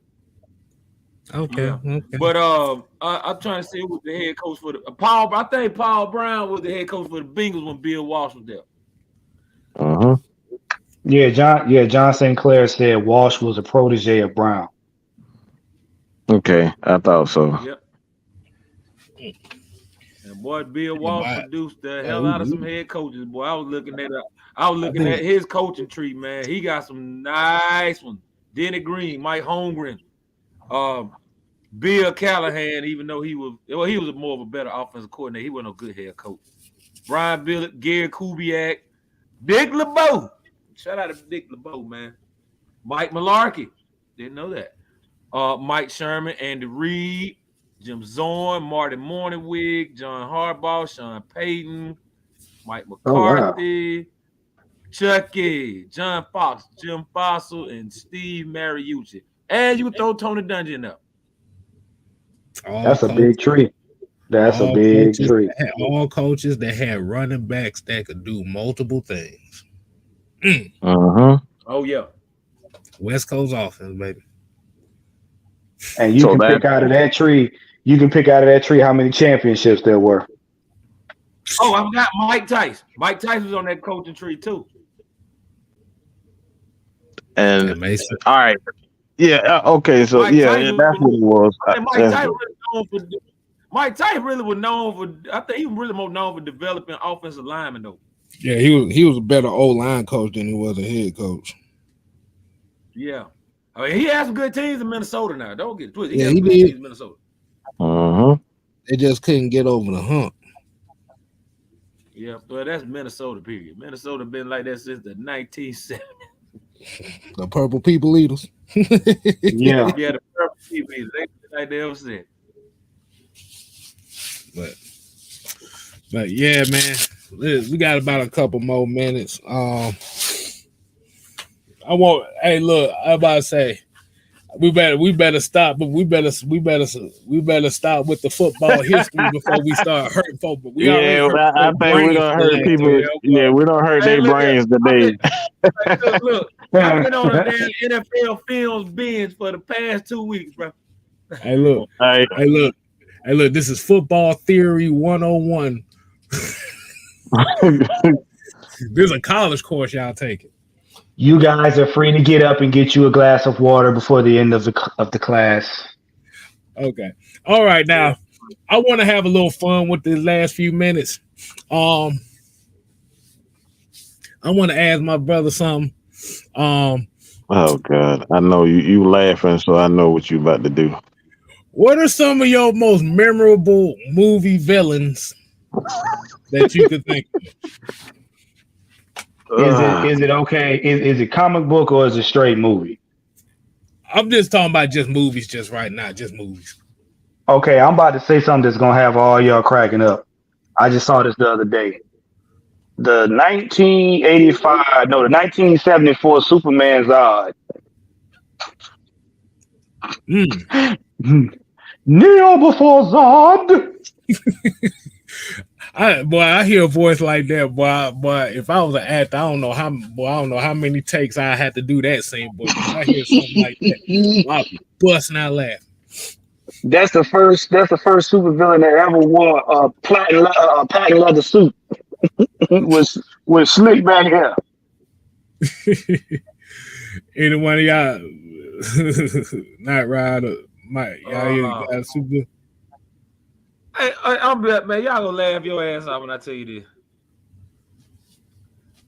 Okay. Yeah. Okay. But I'm trying to see who was the head coach for the Paul. I think Paul Brown was the head coach for the Bengals when Bill Walsh was there. Yeah, John St. Clair said Walsh was a protege of Brown. Okay, I thought so. Yep. And boy, Bill Walsh produced the hell out of some head coaches. Boy, I was looking at his coaching tree, man. He got some nice ones. Denny Green, Mike Holmgren, Bill Callahan, even though he was more of a better offensive coordinator, he wasn't a good head coach. Brian Billick, Gary Kubiak, Dick LeBeau. Shout out to Dick LeBeau, man. Mike Malarkey. Didn't know that. Mike Sherman, Andy Reid, Jim Zorn, Marty Morningwig, John Harbaugh, Sean Payton, Mike McCarthy, Chucky, John Fox, Jim Fossil, and Steve Mariucci. And you can throw Tony Dungy up. That's a big tree. That's a big tree. All coaches that had running backs that could do multiple things. Oh, yeah. West Coast offense, baby. And you can pick out of that tree. You can pick out of that tree how many championships there were. Oh, I've got Mike Tyson. Mike Tyson was on that coaching tree too. And all right, okay. So that's what it was. Mike Tyson really was known for. I think he was really more known for developing offensive linemen, though. Yeah, he was a better O-line coach than he was a head coach. Yeah. I mean, he has some good teams in Minnesota now. Don't get it twisted. He did. Teams in Minnesota. They just couldn't get over the hump. Yeah, but that's Minnesota, period. Minnesota been like that since the 1970s. The Purple People Eaters. Yeah. Yeah, the TV. Like they ever said. But yeah, man, we got about a couple more minutes. Hey, look, I'm about to say we better stop, but we better stop with the football history before we start hurting folks. But we already hurt I think we're gonna hurt people. Yeah, we don't hurt their brains today. Look, I've been on a damn NFL films binge for the past 2 weeks, bro. Hey, look. This is football theory 101. This is a college course y'all taking. You guys are free to get up and get you a glass of water before the end of the class. Okay. All right. Now, I want to have a little fun with the last few minutes. I want to ask my brother something. Oh God, I know you laughing, so I know what you about to do. What are some of your most memorable movie villains that you could think of? Is it okay? Is it comic book or is it straight movie? I'm just talking about just movies, just right now, just movies. Okay, I'm about to say something that's gonna have all y'all cracking up. I just saw this the other day. The 1974 Superman Zod. Kneel before Zod. I hear a voice like that, boy. If I was an actor, I don't know how many takes I had to do that scene, boy. If I hear something like that, I'll be busting out laughing. That's the first supervillain that ever wore a patent leather suit with slick back hair. Any one of y'all, Night Rider, Mike, y'all got a super. Hey, I'm bet, man. Y'all gonna laugh your ass off when I tell you this.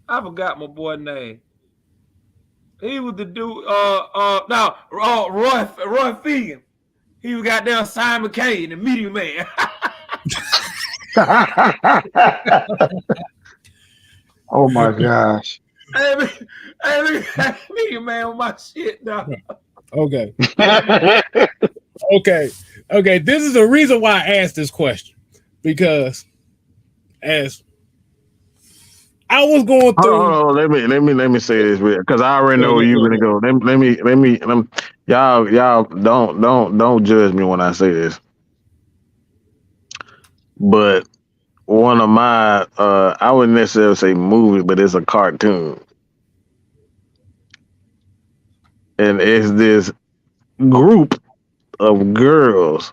I forgot my boy's name. He was the dude. Roy Fegan. He was goddamn Simon Kane, the Meteor Man. Oh my gosh. Hey, look at Meteor Man with my shit now. Okay. Okay. This is the reason why I asked this question, because as I was going through, let me say this because I already know where you're gonna go. Let me y'all don't judge me when I say this, but one of my I wouldn't necessarily say movie, but it's a cartoon, and it's this group of girls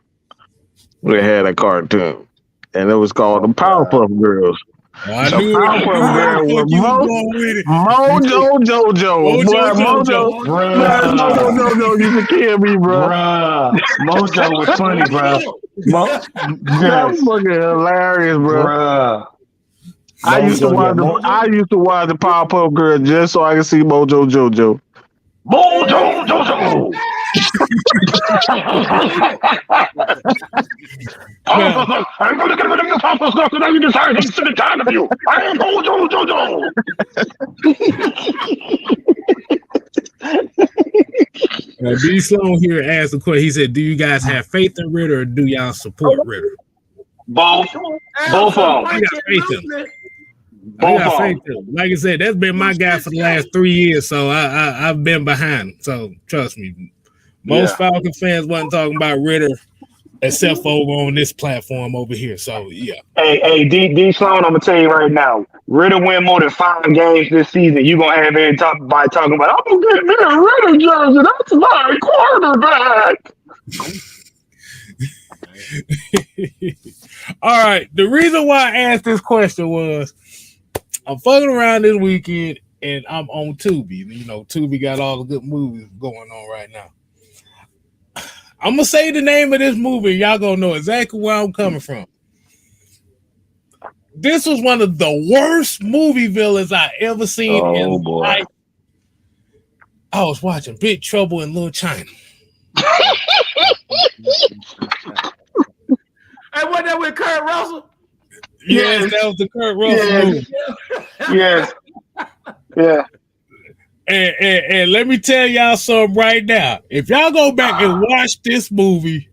that had a cartoon, and it was called the Powerpuff Girls. The Powerpuff Girl was Mojo Jojo. Mojo Jojo used to kill me, bro. Mojo was funny, bro. That's fucking hilarious, bro. I used to watch the Powerpuff Girl just so I could see Mojo Jojo. Mojo Jojo. I'm going to get rid of your Powerpuff Girl because you decided I'm sick and tired of you. I am Mojo Jojo. D. Sloan here asked the question. He said, "Do you guys have faith in Ritter, or do y'all support Ritter?" Both of them. I got faith in him. Like I said, that's been my guy for the last 3 years, so I've been behind. So trust me, most Falcon fans wasn't talking about Ritter except for over on this platform over here. So yeah. Hey, D. Sloan, I'm gonna tell you right now, Ritter win more than 5 games this season. You gonna have everybody talking about, I'm gonna get me a Ritter jersey. That's my quarterback. All right. The reason why I asked this question was I'm fucking around this weekend and I'm on Tubi. You know, Tubi got all the good movies going on right now. I'm gonna say the name of this movie. Y'all gonna know exactly where I'm coming from. This was one of the worst movie villains I ever seen in life. I was watching Big Trouble in Little China. Hey, wasn't that with Kurt Russell? Yes, that was the Kurt Russell movie. Yes. Yeah. And let me tell y'all something right now. If y'all go back and watch this movie,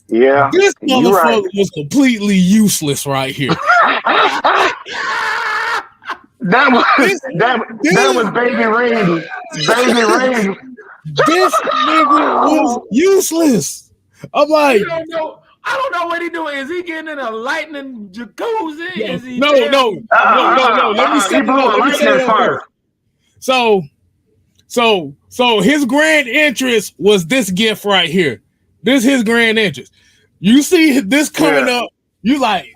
Yeah, this you're right. motherfucker was completely useless right here. That was Baby Randy. Baby Randy. This nigga was useless. I'm like, I don't know what he doing. Is he getting in a lightning jacuzzi? Is he no. Let me say he blew a lightning first. So his grand entrance was this gift right here. This his grand entrance. You see this coming up. You like,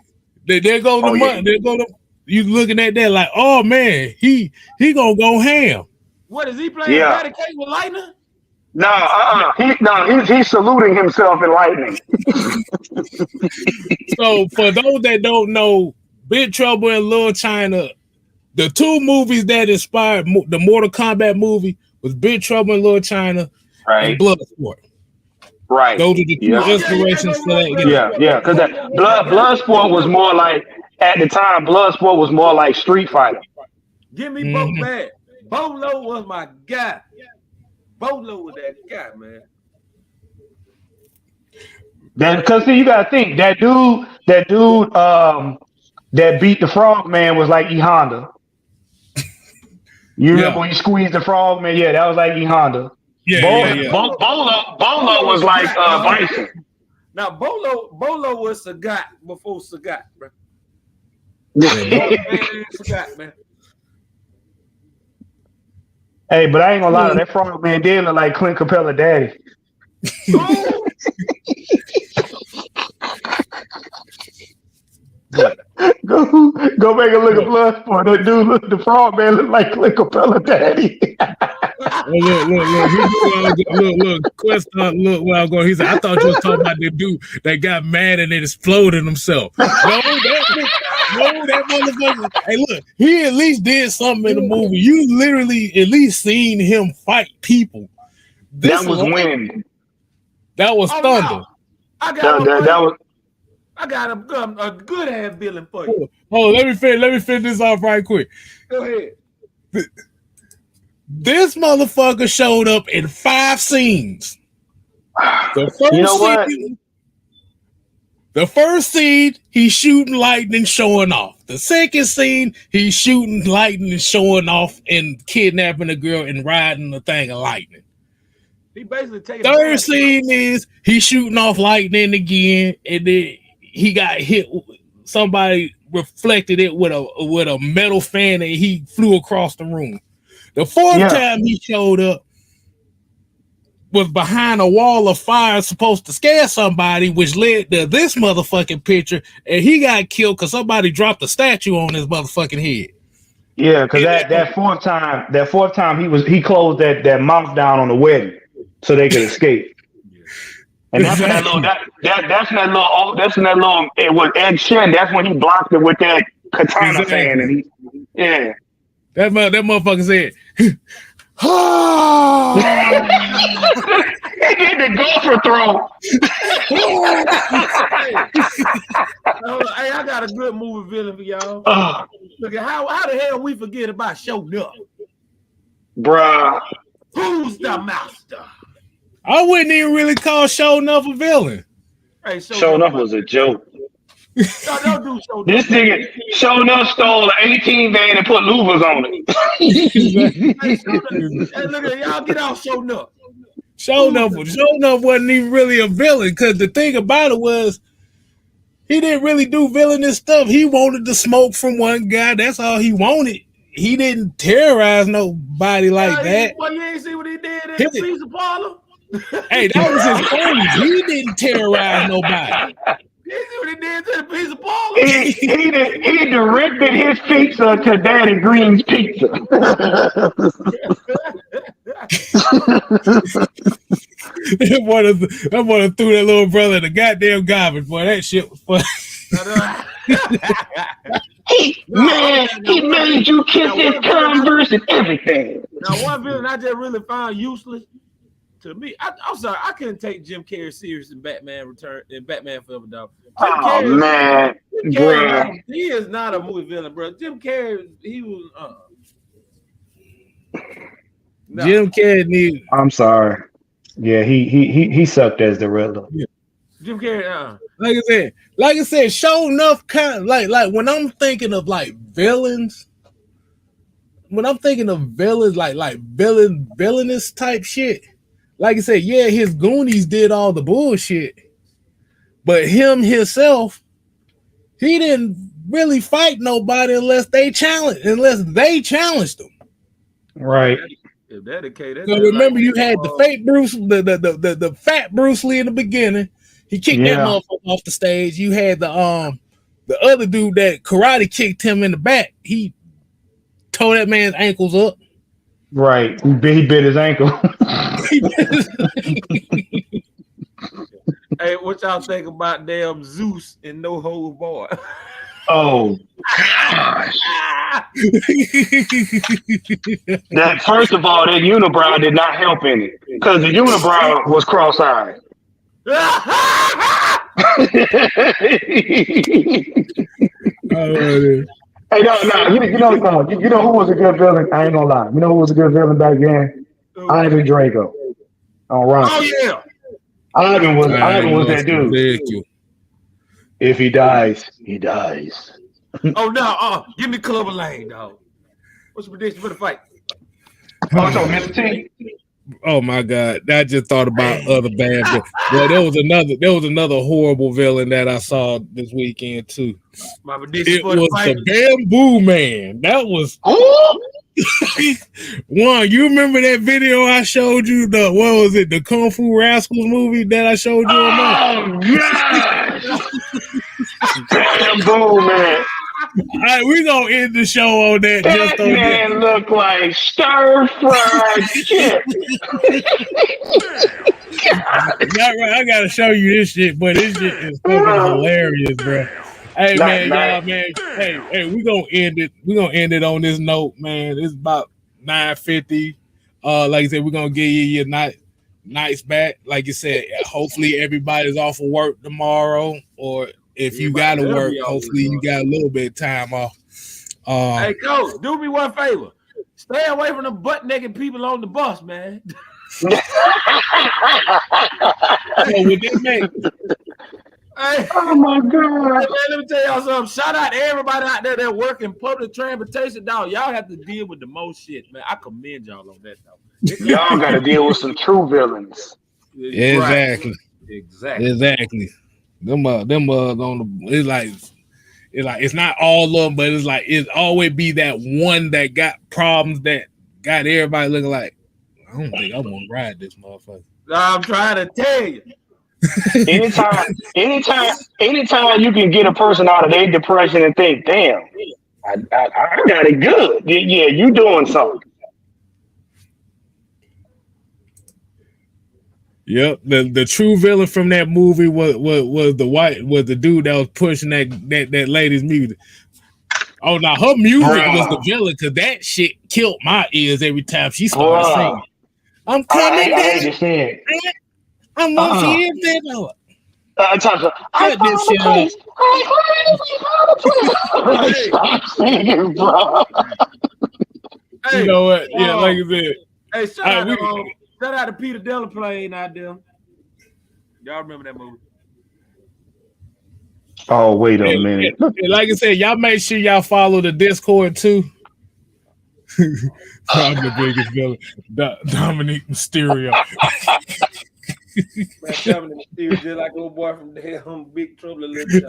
there go the money. There go the. You looking at that like, oh man, he gonna go ham. What is he playing? Patty cake with lightning? No, he's saluting himself in lightning. So for those that don't know, Big Trouble in Little China, the two movies that inspired the Mortal Kombat movie was Big Trouble in Little China and Bloodsport. Right. Those are the two inspirations for that. Yeah, because that Bloodsport was more like, at the time, Bloodsport was more like Street Fighter. Give me both, man. Bolo was my guy. Bolo was that guy, man. Because see, you gotta think that dude that beat the Frog Man was like E Honda. You remember when you squeezed the Frog Man? Yeah, that was like E Honda. Bolo was like Bison. Now Bolo was Sagat before Sagat, bro. Sagat, man. Hey, but I ain't gonna lie, that Frog Man did look like Clint Capella daddy. Go back and look at Bloodsport. That dude, the Frog Man looked like Clint Capella daddy. Look, Quest, look where I'm going. He said, I thought you was talking about the dude that got mad and it exploded himself. No, that motherfucker. Hey, look, he at least did something in the movie. You literally at least seen him fight people. That was wind. That was thunder. I got a good ass feeling for you. Oh, let me finish this off right quick. Go ahead. This motherfucker showed up in 5 scenes. The first scene, he's shooting lightning, showing off. The second scene, he's shooting lightning and showing off and kidnapping a girl and riding the thing of lightning. He basically taking. Third scene is he's shooting off lightning again, and then he got hit. Somebody reflected it with a metal fan, and he flew across the room. The fourth time he showed up was behind a wall of fire, supposed to scare somebody, which led to this motherfucking picture, and he got killed because somebody dropped a statue on his motherfucking head. Yeah, because that fourth time he closed that mouth down on the wedding so they could escape. And that's when that little it was Ed Shin. That's when he blocked it with that katana fan, and that motherfucker said, he did the gopher throw. Hey, I got a good movie villain for y'all. Look at how the hell we forget about Showing Up, bruh. Who's the master? I wouldn't even really call Showing Up a villain. Hey, Showing Up was a joke. Don't do Showing Up. This nigga Showing Up stole an 18 van and put louvers on it. Hey, look at y'all, get out Showing Up. Showing Up wasn't even really a villain, because the thing about it was he didn't really do villainous stuff. He wanted the smoke from one guy. That's all he wanted. He didn't terrorize nobody like that. Well, you ain't see what he did in the pizza parlor? Hey, that was his phones. He didn't terrorize nobody. You see what he did to the pizza parlor? He directed his pizza to Daddy Green's Pizza. That boy threw that little brother in the goddamn garbage. Boy, that shit was funny. He made you kiss his Converse and everything. Now, one villain I just really found useless to me. I'm sorry, I couldn't take Jim Carrey serious in Batman Return and Batman Forever, dog. Man, bro, he is not a movie villain, bro. Jim Carrey, he was. No. Jim Carrey need. I'm sorry. Yeah, he sucked as the Riddler. Yeah. Jim Carrey. Like I said, show enough kind of like when I'm thinking of like villains. When I'm thinking of villains, like villainous type shit. Like I said, yeah, his Goonies did all the bullshit, but him himself, he didn't really fight nobody unless they challenged him. Right. If that the case, So remember, you had the fake Bruce, the fat Bruce Lee in the beginning. He kicked that motherfucker off the stage. You had the other dude that karate kicked him in the back. He tore that man's ankles up. Right. He bit his ankle. Hey, what y'all think about damn Zeus and No Holds Barred? Oh gosh! That first of all, that unibrow did not help any because the unibrow was cross-eyed. Hey, no, you know who was a good villain? I ain't gonna lie. You know who was a good villain back then? Ivan Drago. On Rocky. Oh yeah. Ivan was that dude. Ridiculous. If he dies, he dies. Oh no! Give me Clubber Lane, dog. What's your prediction for the fight? Oh, so Mr. T. Oh my God! I just thought about other bad. Well, there was another horrible villain that I saw this weekend too. My prediction It for the was fight. the Bamboo Man. That was one. You remember that video I showed you? What was it? The Kung Fu Rascals movie that I showed you? Oh yes! Bamboo Man. All right, we gonna end the show on that. That man look like stir-fried shit. Right, I gotta show you this shit, but this shit is fucking hilarious, bro. Hey man, y'all, man. Hey, we gonna end it. We gonna end it on this note, man. It's about 9:50. Like I said, we're gonna give you your nights back. Like you said, hopefully everybody's off of work tomorrow, or if you gotta work, hopefully you got a little bit of time off. Hey, Coach, do me one favor. Stay away from the butt-naked people on the bus, man. So with that, man, Hey, Oh my God! hey, man, let me tell y'all something. Shout out to everybody out there that work in public transportation, dog. Y'all have to deal with the most shit, man. I commend y'all on that, though. Y'all got to deal with some true villains. exactly. Exactly. Them on the it's not all of them, but it's like it's always be that one that got problems that got everybody looking like, I don't think I want to ride this motherfucker. I'm trying to tell you. Anytime you can get a person out of their depression and think, damn, I got it good. Yeah, you doing something. Yep, the true villain from that movie was the dude that was pushing that lady's music. Oh, now her music was the villain because that shit killed my ears every time she started singing. I'm coming down. I'm gonna see that. Cut this shit up. Stop singing, bro. Hey, you know what? Yeah, like I said. Hey, shout out to Peter Delaplane out there. Y'all remember that movie? Oh, wait a minute. Like I said, y'all make sure y'all follow the Discord too. I'm the biggest villain, Dominique Mysterio. Man, Dominic Mysterio just like old boy from damn Big Trouble in Little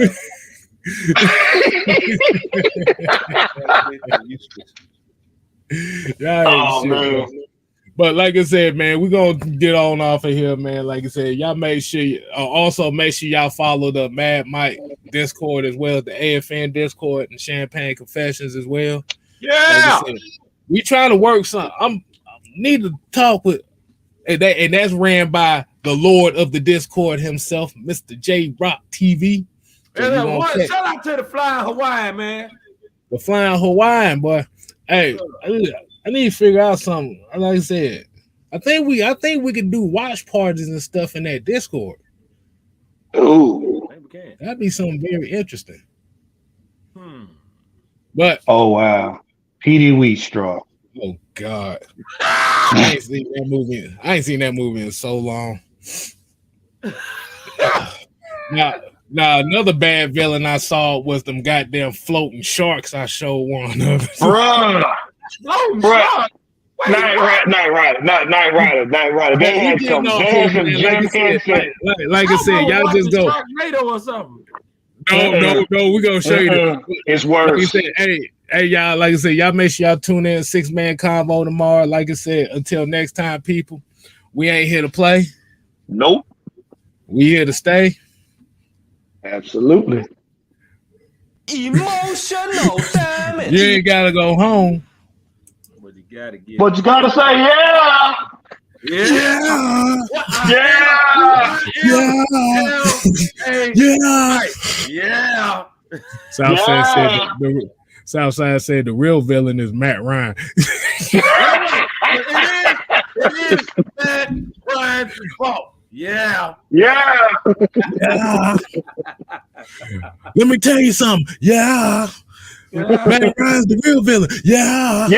China. Oh man. But like I said, man, we're gonna get on off of here, man. Like I said, y'all make sure also make sure y'all follow the Mad Mike Discord as well, the AFN Discord and Champagne Confessions as well. Yeah, like said, we trying to work something. I need to talk with, and that's ran by the Lord of the Discord himself, Mr. J Rock TV. So shout out to the Flying Hawaiian, man. The Flying Hawaiian, boy. Hey, I need to figure out something. Like I said, I think we can do watch parties and stuff in that Discord. Ooh, that'd be something very interesting. But oh wow, Petey Wheatstraw. Oh God. I ain't seen that movie. I ain't seen that movie in so long. Now, another bad villain I saw was them goddamn floating sharks. I showed one of. Bruh. Night Rider. They had some Jim Henson. Like I said, y'all just go. Sharknado or something. No, we're gonna show you. It's worse. Like I said, hey, y'all. Like I said, y'all make sure y'all tune in 6-man combo tomorrow. Like I said, until next time, people, we ain't here to play. Nope. We here to stay. Absolutely. Emotional, damn it. You ain't gotta go home. But you gotta get. But you gotta say, yeah. Yeah. Southside said the real villain is Matt Ryan. It is Matt Ryan's fault. Yeah. Let me tell you something. Matt Ryan's the real villain. Yeah.